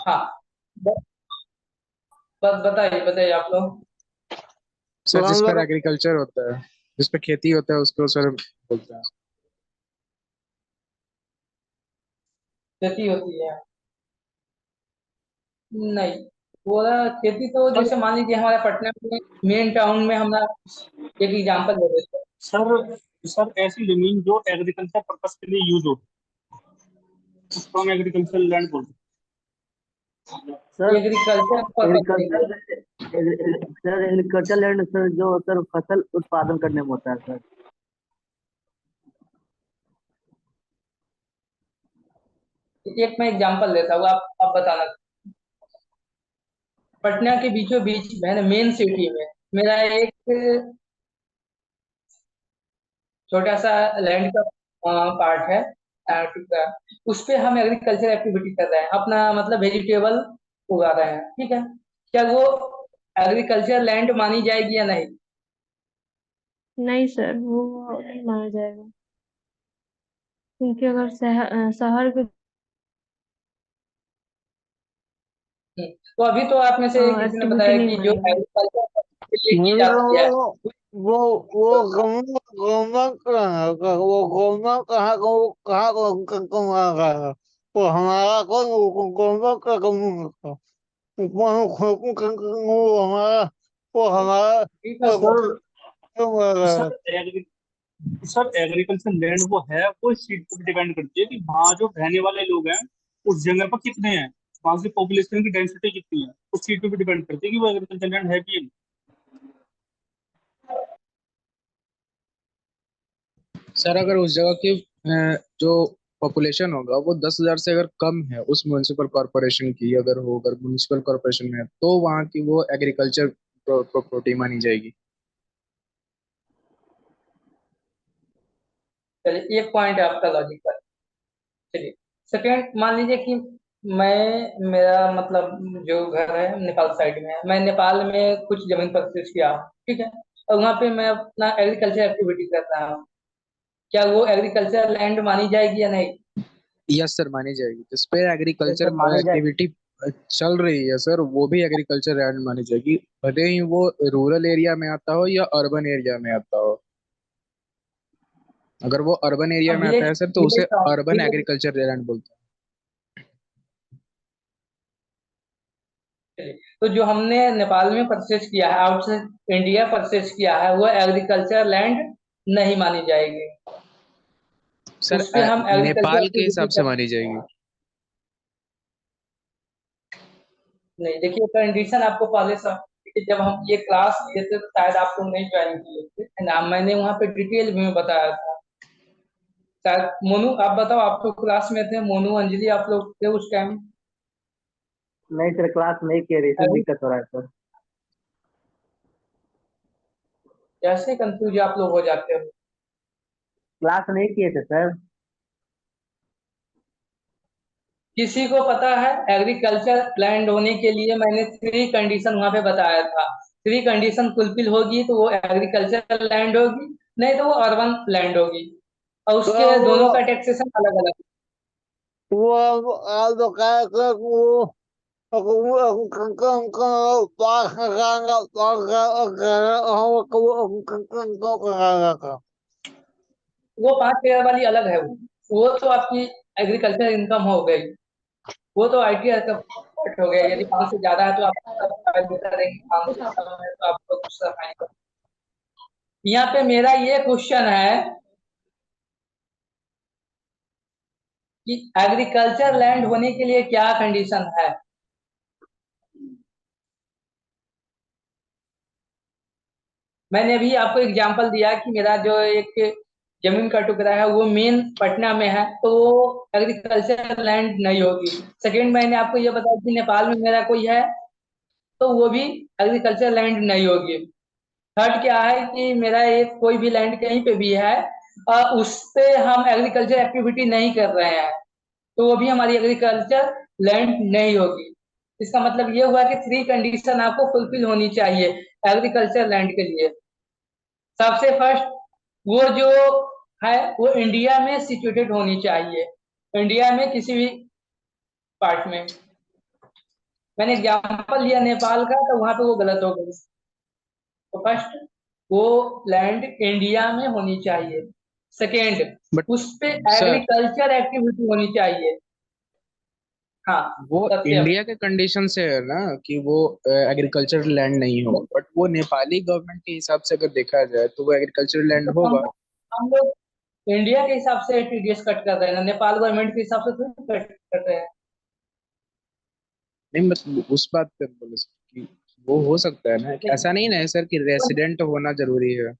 हाँ, ब- बस बताइए बताइए आप लोग। सर जिस पर एग्रीकल्चर होता है, जिस पे खेती होता है, उसको सर बोलते हैं। खेती होती है? नहीं, वो खेती तो जैसे मान लीजिए हमारे पटना में मेन टाउन में, हमारा एक एग्जांपल दे देते हैं। सर सर ऐसी जमीन जो एग्रीकल्चर पर्पस के लिए यूज हो, उसको हम एग्रीकल्चर लैंड बोलते हैं। सर एग्रीकल्चर पर्पस के लिए। सर एग्रीकल्चर लैंड सर जो सर फसल उत्पादन करने में होता है सर। एक मैं एग्जांपल देता हूँ, आप बताना। पटना के बीचों बीच है ना, मेन सिटी में मेरा एक छोटा सा लैंड का पार्ट है, टुकड़ा। उस पे हम एग्रीकल्चर एक्टिविटी कर रहे हैं, अपना मतलब वेजिटेबल उगा रहे हैं, ठीक है। क्या वो एग्रीकल्चर लैंड मानी जाएगी या नहीं? नहीं सर, वो नहीं माना जाएगा, क्योंकि अगर शहर के तो अभी तो आप में से किसी ने एक्टिविटी बताया नहीं कि जो मानेगा। एग्रीकल्चर के लिए की जाती है। वो वो गवर्नमेंट वो गवर्नमेंट कहाँ वो हमारा कौन गवर्नमेंट का गवर्नमेंट वो हमारा वो हमारा ठीक है तो। Sir sir agri sir agriculture land वो है, वो इस चीज पर डिपेंड करती है कि वहाँ जो रहने वाले लोग हैं उस जगह पर कितने हैं, वहाँ की पॉपुलेशन की डेंसिटी कितनी है, उस चीज पर भी डिपेंड करती है कि वो एग्रीकल्चर लैंड है भी या नहीं। सर अगर उस जगह की जो पॉपुलेशन होगा वो 10,000 से अगर कम है, उस म्यूनिसिपल कॉरपोरेशन की अगर हो, अगर म्यूनिसिपल कॉरपोरेशन में है, तो वहाँ की वो एग्रीकल्चर प्रॉपर्टी मानी जाएगी। चलिए, एक पॉइंट है आपका लॉजिक पर। चलिए, सेकेंड मान लीजिए कि मैं, मेरा मतलब जो घर है नेपाल साइड में है, मैं नेपाल में कुछ जमीन परचेज किया हूँ, ठीक है, और वहाँ पे मैं अपना एग्रीकल्चर एक्टिविटी कर रहा हूँ। क्या वो एग्रीकल्चर लैंड मानी जाएगी या नहीं? यस सर, मानी जाएगी। जिस पे तो एग्रीकल्चर सर माने जाए। एक्टिविटी चल रही है सर, वो भी एग्रीकल्चर लैंड मानी जाएगी, भले ही वो रूरल एरिया में आता हो या अर्बन एरिया में आता हो। अगर वो अर्बन एरिया अब में आता विलेज, है सर, तो उसे अर्बन विलेज, एग्रीकल्चर लैंड बोलते हैं। तो जो हमने नेपाल में परचेज किया है, आउटसाइड इंडिया परचेज किया है, वो एग्रीकल्चर लैंड नहीं मानी जाएगी। सर उस पे हम एग्रीकल्चर नेपाल के एक्टिविटी हिसाब से कर। मानी जाएगी। नहीं, देखिए कंडीशन आपको पहले से, देखिए जब हम ये क्लास लिए थे तो शायद आप लोग नहीं ज्वाइन किए थे, है ना, मैंने वहाँ पे डिटेल में बताया था। शायद मोनू, आप बताओ, आप तो क्लास में थे, मोनू अंजलि आप लोग थे उस टाइम? नहीं सर क्लास नहीं किए रही सर, दिक्कत हो रहा है सर। कैसे कंफ्यूज आप लोग हो जाते हो? क्लास नहीं किए थे सर। किसी को पता है? एग्रीकल्चर लैंड होने के लिए मैंने थ्री कंडीशन वहां पे बताया था। थ्री कंडीशन फुलफिल होगी तो वो एग्रीकल्चर लैंड होगी, नहीं तो वो अर्बन लैंड होगी, और तो उसके दोनों का टैक्सेशन अलग अलग। वो आप तो कह वो वो 5 ईयर वाली अलग है, वो तो आपकी एग्रीकल्चर इनकम हो गई, वो तो आईटीआर का पार्ट हो गया। यदि 5 से ज्यादा है तो आप फाइल करेंगे, 5 से कम है तो आपको दूसरा फाइल। यहाँ पे मेरा ये क्वेश्चन है कि एग्रीकल्चर लैंड होने के लिए क्या कंडीशन है? मैंने अभी आपको एग्जांपल दिया कि मेरा जो एक जमीन का टुकड़ा है वो मेन पटना में है, तो वो एग्रीकल्चर लैंड नहीं होगी। सेकेंड मैंने आपको ये बताया कि नेपाल में मेरा कोई है, तो वो भी एग्रीकल्चर लैंड नहीं होगी। थर्ड क्या है कि मेरा एक कोई भी लैंड कहीं पे भी है और उस पे हम एग्रीकल्चर एक्टिविटी नहीं कर रहे हैं, तो वो भी हमारी एग्रीकल्चर लैंड नहीं होगी। इसका मतलब ये हुआ कि थ्री कंडीशन आपको फुलफिल होनी चाहिए एग्रीकल्चर लैंड के लिए। सबसे फर्स्ट, वो जो है वो इंडिया में सिचुएटेड होनी चाहिए, इंडिया में किसी भी पार्ट में। मैंने एग्जांपल लिया नेपाल का, तो वहां पे वो गलत हो गई। तो फर्स्ट, वो लैंड इंडिया में होनी चाहिए। सेकेंड, बट उस पे सर, एग्रीकल्चर एक्टिविटी होनी चाहिए। हाँ, वो सत्यम। इंडिया के कंडीशन से है ना कि वो एग्रीकल्चर लैंड नहीं हो, बट वो नेपाली गवर्नमेंट के हिसाब से अगर देखा जाए तो वो एग्रीकल्चर लैंड तो होगा। हम लोग इंडिया के हिसाब से टीडीएस कट कर रहे हैं ना, नेपाल गवर्नमेंट के हिसाब से थोड़ी कट कर रहे हैं। नहीं मतलब उस बात पे बोले सर कि वो हो सकता है ना, नहीं, ऐसा नहीं ना है सर कि रेसिडेंट होना जरूरी है।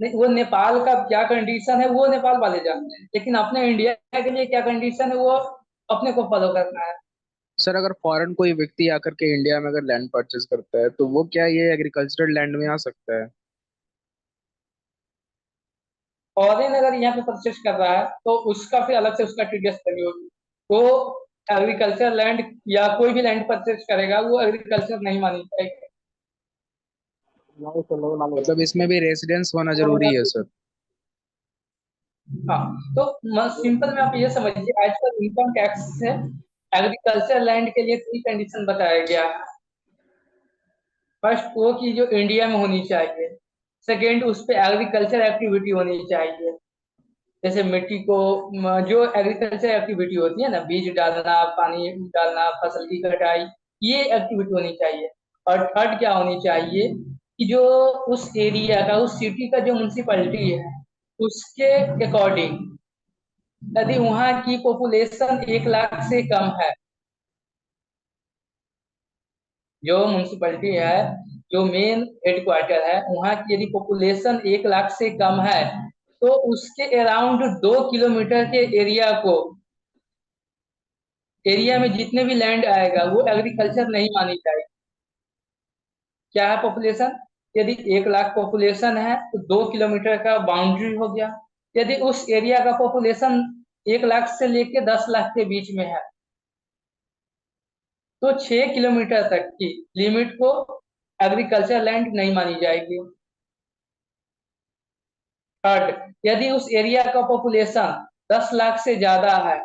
नहीं, वो नेपाल का क्या कंडीशन है वो नेपाल वाले जानते हैं, लेकिन अपने इंडिया के लिए क्या कंडीशन है वो अपने को फॉलो करना है। सर अगर फॉरेन कोई व्यक्ति आकर के इंडिया में अगर लैंड परचेज करता है तो वो क्या ये एग्रीकल्चरल लैंड में आ सकता है? फॉरेन अगर यहाँ पे परचेस कर रहा है तो उसका फिर अलग से उसका टीडीएस लगी होगी। वो एग्रीकल्चर लैंड या कोई भी लैंड परचेस करेगा वो एग्रीकल्चर नहीं मानी जाएगी। नहीं तो नहीं मानेगा। मतलब इसमें भी रेसिडेंस होना और जरूरी है अगर- सर? हाँ, तो सिंपल में आप ये समझिए, आज कल इनकम टैक्स से एग्रीकल्चर लैंड के लिए थ्री कंडीशन बताया गया है। फर्स्ट, वो कि जो इंडिया में होनी चाहिए। सेकेंड, उस पे एग्रीकल्चर एक्टिविटी होनी चाहिए, जैसे मिट्टी को जो एग्रीकल्चर एक्टिविटी होती है ना, बीज डालना, पानी डालना, फसल की कटाई, ये एक्टिविटी होनी चाहिए। और थर्ड क्या होनी चाहिए कि जो उस एरिया का, उस सिटी का जो म्यूनसिपैलिटी है उसके अकॉर्डिंग, यदि वहाँ की पॉपुलेशन 1 लाख से कम है, जो म्यूनसिपैलिटी है, जो मेन हेडक्वार्टर है, वहाँ की यदि पॉपुलेशन 1 लाख से कम है, तो उसके अराउंड 2 किलोमीटर के एरिया में जितने भी लैंड आएगा वो एग्रीकल्चर नहीं मानी जाएगी। क्या है पॉपुलेशन? यदि 1 लाख पॉपुलेशन है तो 2 किलोमीटर का बाउंड्री हो गया। यदि उस एरिया का पॉपुलेशन 1 लाख से लेके 10 लाख के बीच में है तो 6 किलोमीटर तक की लिमिट को एग्रीकल्चर लैंड नहीं मानी जाएगी। थर्ड, यदि उस एरिया का पॉपुलेशन 10 लाख से ज्यादा है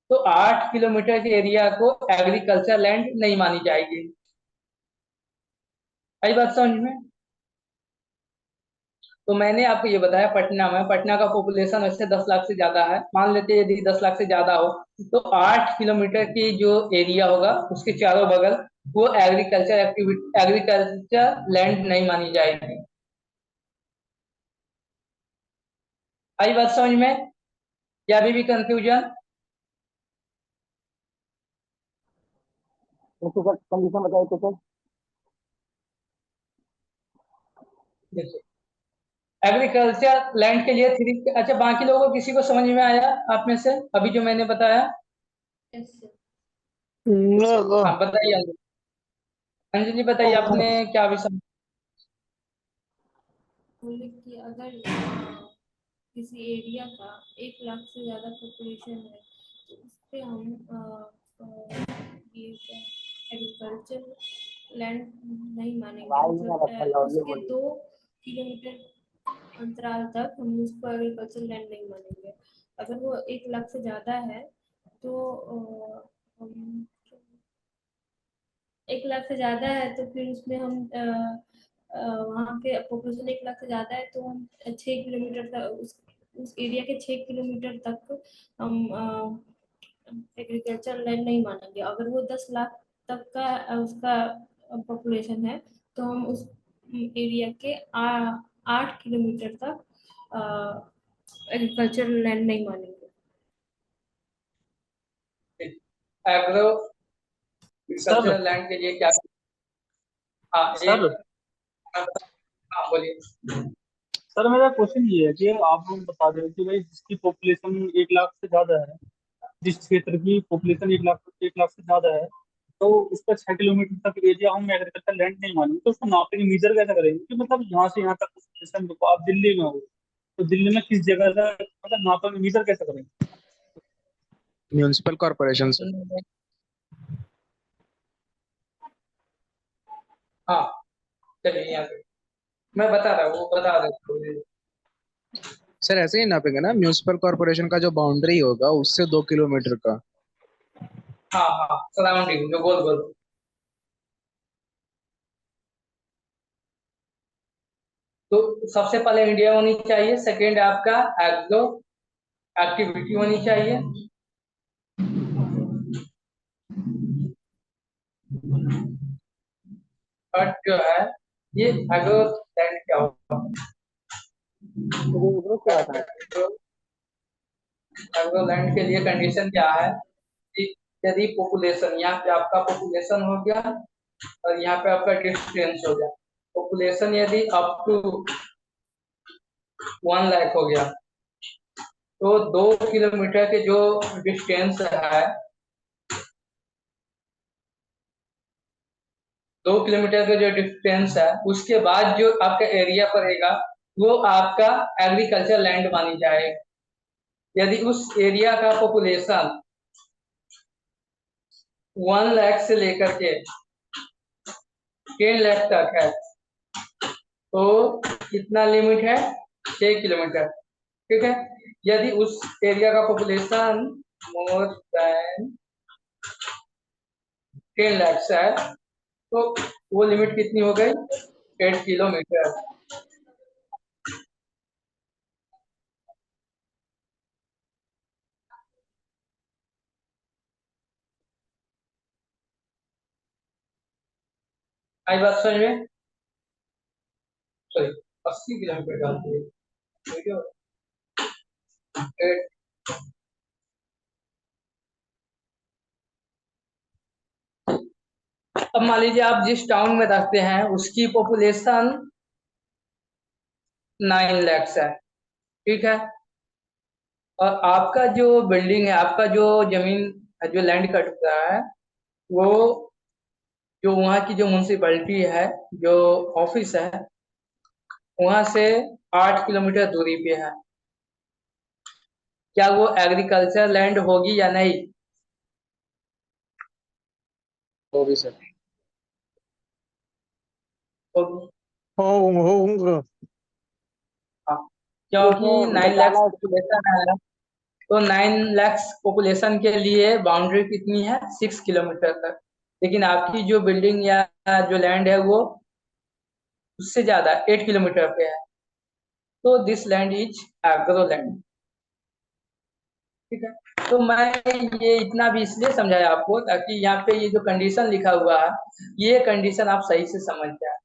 तो 8 किलोमीटर के एरिया को एग्रीकल्चर लैंड नहीं मानी जाएगी। आई बात समझ में? तो मैंने आपको ये बताया, पटना का पॉपुलेशन वैसे 10 लाख से ज्यादा है, मान लेते हैं यदि 10 लाख से ज्यादा हो तो 8 किलोमीटर की जो एरिया होगा उसके चारों बगल वो एग्रीकल्चर लैंड नहीं मानी जाएगी। आई बात समझ में या अभी भी कंफ्यूजन? उसके बाद कंडीशन बताइए तो सर। एग्रीकल्चर लैंड के लिए थ्री। अच्छा, बाकी लोगों को किसी को समझ में आया आप में से अभी जो मैंने बताया? Yes sir. हाँ, बताइए अंजलि जी, बताइए आपने क्या अभी समझ। बोले कि अगर किसी एरिया का 1 लाख से ज़्यादा पॉपुलेशन है तो उस पे हम ये क्या एग्रीकल्चर लैंड नहीं मानेंगे, आवाज नहीं आ मतलब रहा था, लाउडली उसके बोलिए। 2 किलोमीटर अंतराल तक हम उसको एग्रीकल्चर लैंड नहीं मानेंगे। अगर वो 1 लाख से ज़्यादा है तो हम 1 लाख से ज़्यादा है तो फिर उसमें हम वहाँ के पॉपुलेशन 1 लाख से ज़्यादा है तो हम 6 किलोमीटर तक उस एरिया के 6 किलोमीटर तक हम एग्रीकल्चर लैंड नहीं मानेंगे। अगर वो 10 लाख तक का उसका पॉपुलेशन है तो हम उस एरिया के 8 किलोमीटर तक एग्रीकल्चर लैंड नहीं मानेंगे। सर एग्रीकल्चर लैंड के लिए क्या? हाँ, सर एक बोलिए। सर मेरा क्वेश्चन ये है कि आप लोग बता रहे हो कि भाई जिसकी पॉपुलेशन 1 लाख से ज्यादा है, जिस क्षेत्र की पॉपुलेशन 1 लाख से ज्यादा है, तो उसका 6 किलोमीटर तक एरिया हम एग्रीकल्चर लैंड नहीं मानेंगे, तो उसको नापेंगे, मीजर कैसे करेंगे कि मतलब यहाँ से यहाँ तक population देखो, आप दिल्ली में हो तो दिल्ली में किस जगह से मतलब नापेंगे, मीजर कैसे करेंगे? म्यूनिसिपल कॉर्पोरेशन से। हाँ चलिए यहाँ पे मैं बता रहा हूँ, वो बता देता हूँ। सर ऐसे ही नापेंगे ना, म्यूनिसिपल कॉर्पोरेशन का जो बाउंड्री होगा उससे 2 किलोमीटर का। हाँ हाँ, सराउंडिंग जो गोल गोल। तो सबसे पहले इंडिया होनी चाहिए, सेकंड आपका एग्रो एक्टिविटी होनी चाहिए, और जो है ये एग्रो लैंड क्या होगा, वो क्या था? एग्रो लैंड के लिए कंडीशन क्या है कि यदि पॉपुलेशन, यहाँ पे आपका पॉपुलेशन हो गया और यहाँ पे आपका डिस्टेंस हो गया, पॉपुलेशन यदि अप टू 1 लाख हो गया, तो 2 किलोमीटर के जो डिस्टेंस है, 2 किलोमीटर का जो डिस्टेंस है, उसके बाद जो आपका एरिया पड़ेगा वो आपका एग्रीकल्चर लैंड मानी जाएगी। यदि उस एरिया का पॉपुलेशन 1 लाख से लेकर के 10 लाख तक है, तो कितना लिमिट है, 6 किलोमीटर। ठीक है, यदि उस एरिया का पॉपुलेशन मोर देन 10 लाख है, तो वो लिमिट कितनी हो गई, 8 किलोमीटर। आई बात समझ में? सॉरी, 80 किलोमीटर डालती है, ठीक है। अब मान लीजिए आप जिस टाउन में रहते हैं उसकी पॉपुलेशन 9 लाख है, ठीक है, और आपका जो बिल्डिंग है, आपका जो जमीन, जो लैंड कट रहा है, वो जो वहाँ की जो म्यूनसिपैलिटी है, जो ऑफिस है, वहाँ से 8 किलोमीटर दूरी पे है, क्या वो एग्रीकल्चर लैंड होगी या नहीं? होगी सर। होगी। होंगे। हाँ, क्योंकि उसमें 9 लाख बताना पॉपुलेशन है, तो 9 लाख पॉपुलेशन के लिए बाउंड्री कितनी है, 6 किलोमीटर तक। लेकिन आपकी जो बिल्डिंग या जो लैंड है वो उससे ज्यादा 8 किलोमीटर पे है, तो this land is agro land. ठीक है, तो मैं ये इतना भी इसलिए समझाया आपको ताकि यहाँ पे ये जो कंडीशन लिखा हुआ है, ये कंडीशन आप सही से समझ जाए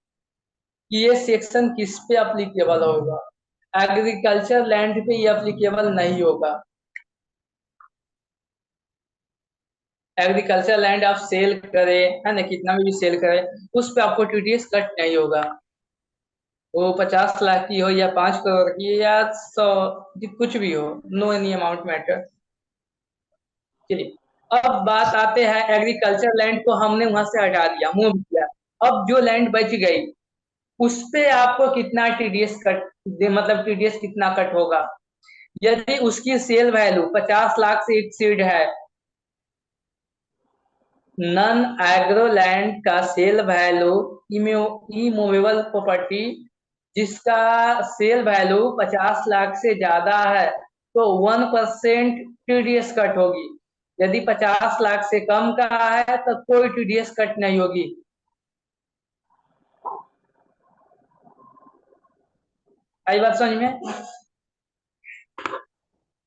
कि ये सेक्शन किस पे अप्लीकेबल होगा। एग्रीकल्चर लैंड पे ये अप्लीकेबल नहीं होगा। एग्रीकल्चर लैंड आप सेल करें, है ना, कितना भी सेल करें, उस पे आपको टीडीएस कट नहीं होगा। वो 50 लाख की हो या 5 करोड़ की या 100, कुछ भी हो, नो एनी अमाउंट मैटर। चलिए, अब बात आते हैं, एग्रीकल्चर लैंड को हमने वहां से हटा दिया, मूव किया, अब जो लैंड बच गई उस पे आपको कितना टीडीएस कट मतलब टीडीएस कितना कट होगा। यदि उसकी सेल वैल्यू 50 लाख से एक्सीड है, नन एग्रो लैंड का सेल वैल्यू, इमूवेबल प्रॉपर्टी जिसका सेल वैल्यू 50 लाख से ज्यादा है, तो 1% टीडीएस कट होगी। यदि 50 लाख से कम का है तो कोई टीडीएस कट नहीं होगी। आई बात समझ में?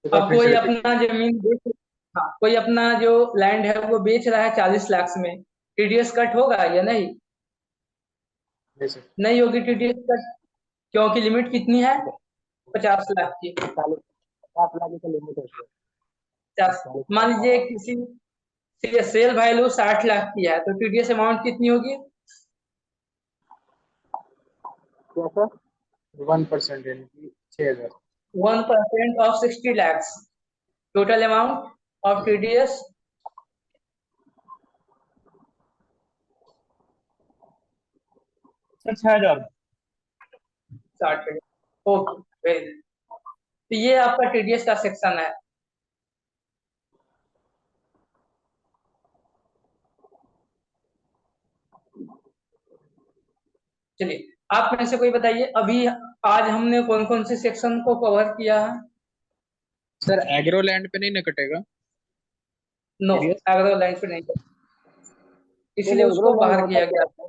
अब फिर से कोई रिपीट अपना जमीन बेच, हाँ, कोई अपना जो लैंड है वो बेच रहा है 40 लाख में, टीडीएस कट होगा या नहीं? कीजिए सर। नहीं होगी टीडीएस कट, क्योंकि लिमिट कितनी है, 50 लाख की। 40 50 लाख की लिमिट है सर। 50, 40 मान लाख लीजिए किसी सेल वैल्यू 60 लाख की है, तो टीडीएस अमाउंट कितनी होगी? क्या सर? 1% यानी कि 6,000। 1% of 60 lakhs. Total amount of TDS sir 6,000। 60। Okay, very good. तो ये आपका TDS का सेक्शन है। चलिए, आप में से कोई बताइए, अभी आज हमने कौन कौन से सेक्शन को कवर किया है? सर एग्रो लैंड पे नहीं ना कटेगा नो, TDS? एग्रो लाइन पे नहीं, इसलिए सर उसको एग्रो लैंड बाहर होता किया क्या गया है था।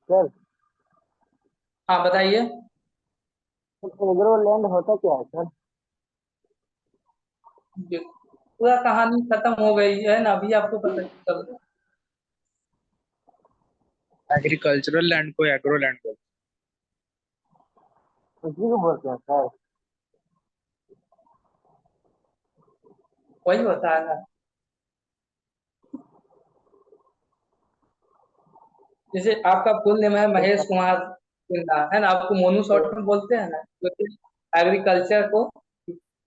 सर? हाँ बताइए। एग्रो लैंड होता क्या है सर? पूरा कहानी खत्म हो गई है ना, अभी आपको पता चल। एग्रीकल्चरल लैंड को एग्रो लैंड को। उसी को बोलते हैं सर। वही होता है ना, जैसे आपका फुल नेम है महेश कुमार सिन्हा, है ना, आपको मोनू शॉर्ट में बोलते हैं ना, तो एग्रीकल्चर को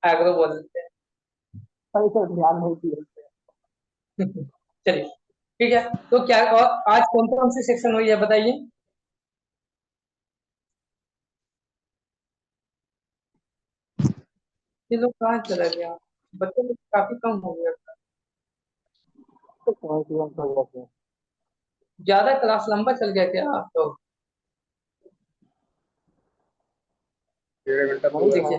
एग्रो बोलते सही सर, ध्यान नहीं दिए। हैं। चलिए ठीक है, तो क्या और आज कौन कौन सी सेक्शन हुई है बताइए। ये लोग कहाँ चला गया, बच्चे लोग काफी कम हो गया, तो कोइंसिडेंस हो जाते हैं। ज्यादा क्लास लंबा चल गया क्या आप तो? 1.5 घंटा नहीं पूरा। देखिए,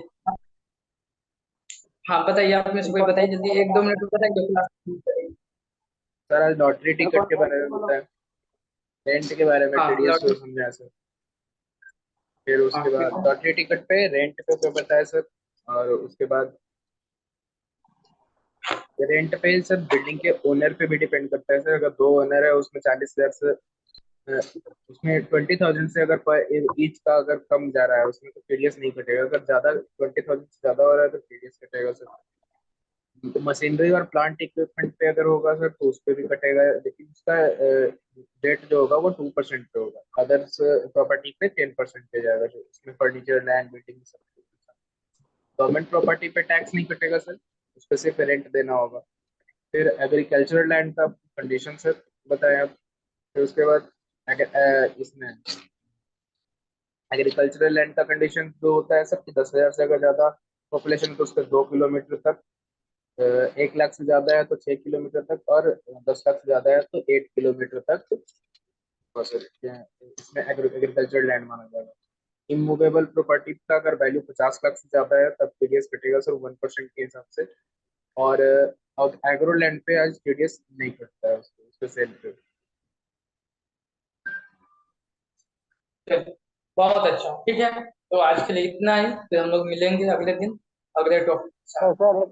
हाँ बताइए, आप में से कोई बताइए जल्दी, 1-2 मिनट में बताइए, तो क्लास शुरू करेंगे। सर आज लॉटरी सर टिकट के बारे में कौन बताएं, रेंट के बारे में, हाँ TDS को लॉटरी। समझा सर। फिर हाँ उसके ठीक बाद है। लॉटरी टिकट पे रेंट पे बताया सर। और उसके बाद रेंट पे सर बिल्डिंग के ओनर पे भी डिपेंड करता है सर। अगर 2 ओनर है उसमें 40,000 से उसमें 20,000 से अगर पर ईच का अगर कम जा रहा है उसमें तो TDS नहीं कटेगा। अगर ज्यादा 20,000 से ज्यादा हो रहा है तो TDS कटेगा सर। तो मशीनरी और प्लांट इक्विपमेंट पे अगर होगा सर तो उस पे भी कटेगा, लेकिन उसका रेट जो होगा वो 2% पे होगा। अदर्स प्रॉपर्टी पे 10% पे जाएगा, जो उसमें फर्नीचर, लैंड, बिल्डिंग सब। गवर्नमेंट प्रॉपर्टी पे टैक्स नहीं कटेगा सर, उस पे सिर्फ रेंट देना होगा। फिर एग्रीकल्चरल लैंड का कंडीशन सर बताया आप। फिर उसके बाद इसमें एग्रीकल्चरल लैंड का कंडीशन जो होता है सर कि 10,000 से अगर ज्यादा पॉपुलेशन तो उसके 2 किलोमीटर तक, 1 लाख से ज्यादा है तो 6 किलोमीटर तक, और 10 लाख से ज्यादा है तो 8 किलोमीटर तक हो सकते हैं। इसमें एग्रीकल्चर लैंड माना जाएगा। इमूवेबल प्रॉपर्टी का अगर वैल्यू 50 लाख से ज्यादा है तब TDS कटेगा सर 1% के हिसाब से। और एग्रो लैंड पे आज TDS नहीं कटता है उस पे सेल पे। चलिए, बहुत अच्छा, ठीक है, तो आज के लिए इतना ही, फिर हम लोग मिलेंगे अगले दिन अगले टॉपिक के साथ। सर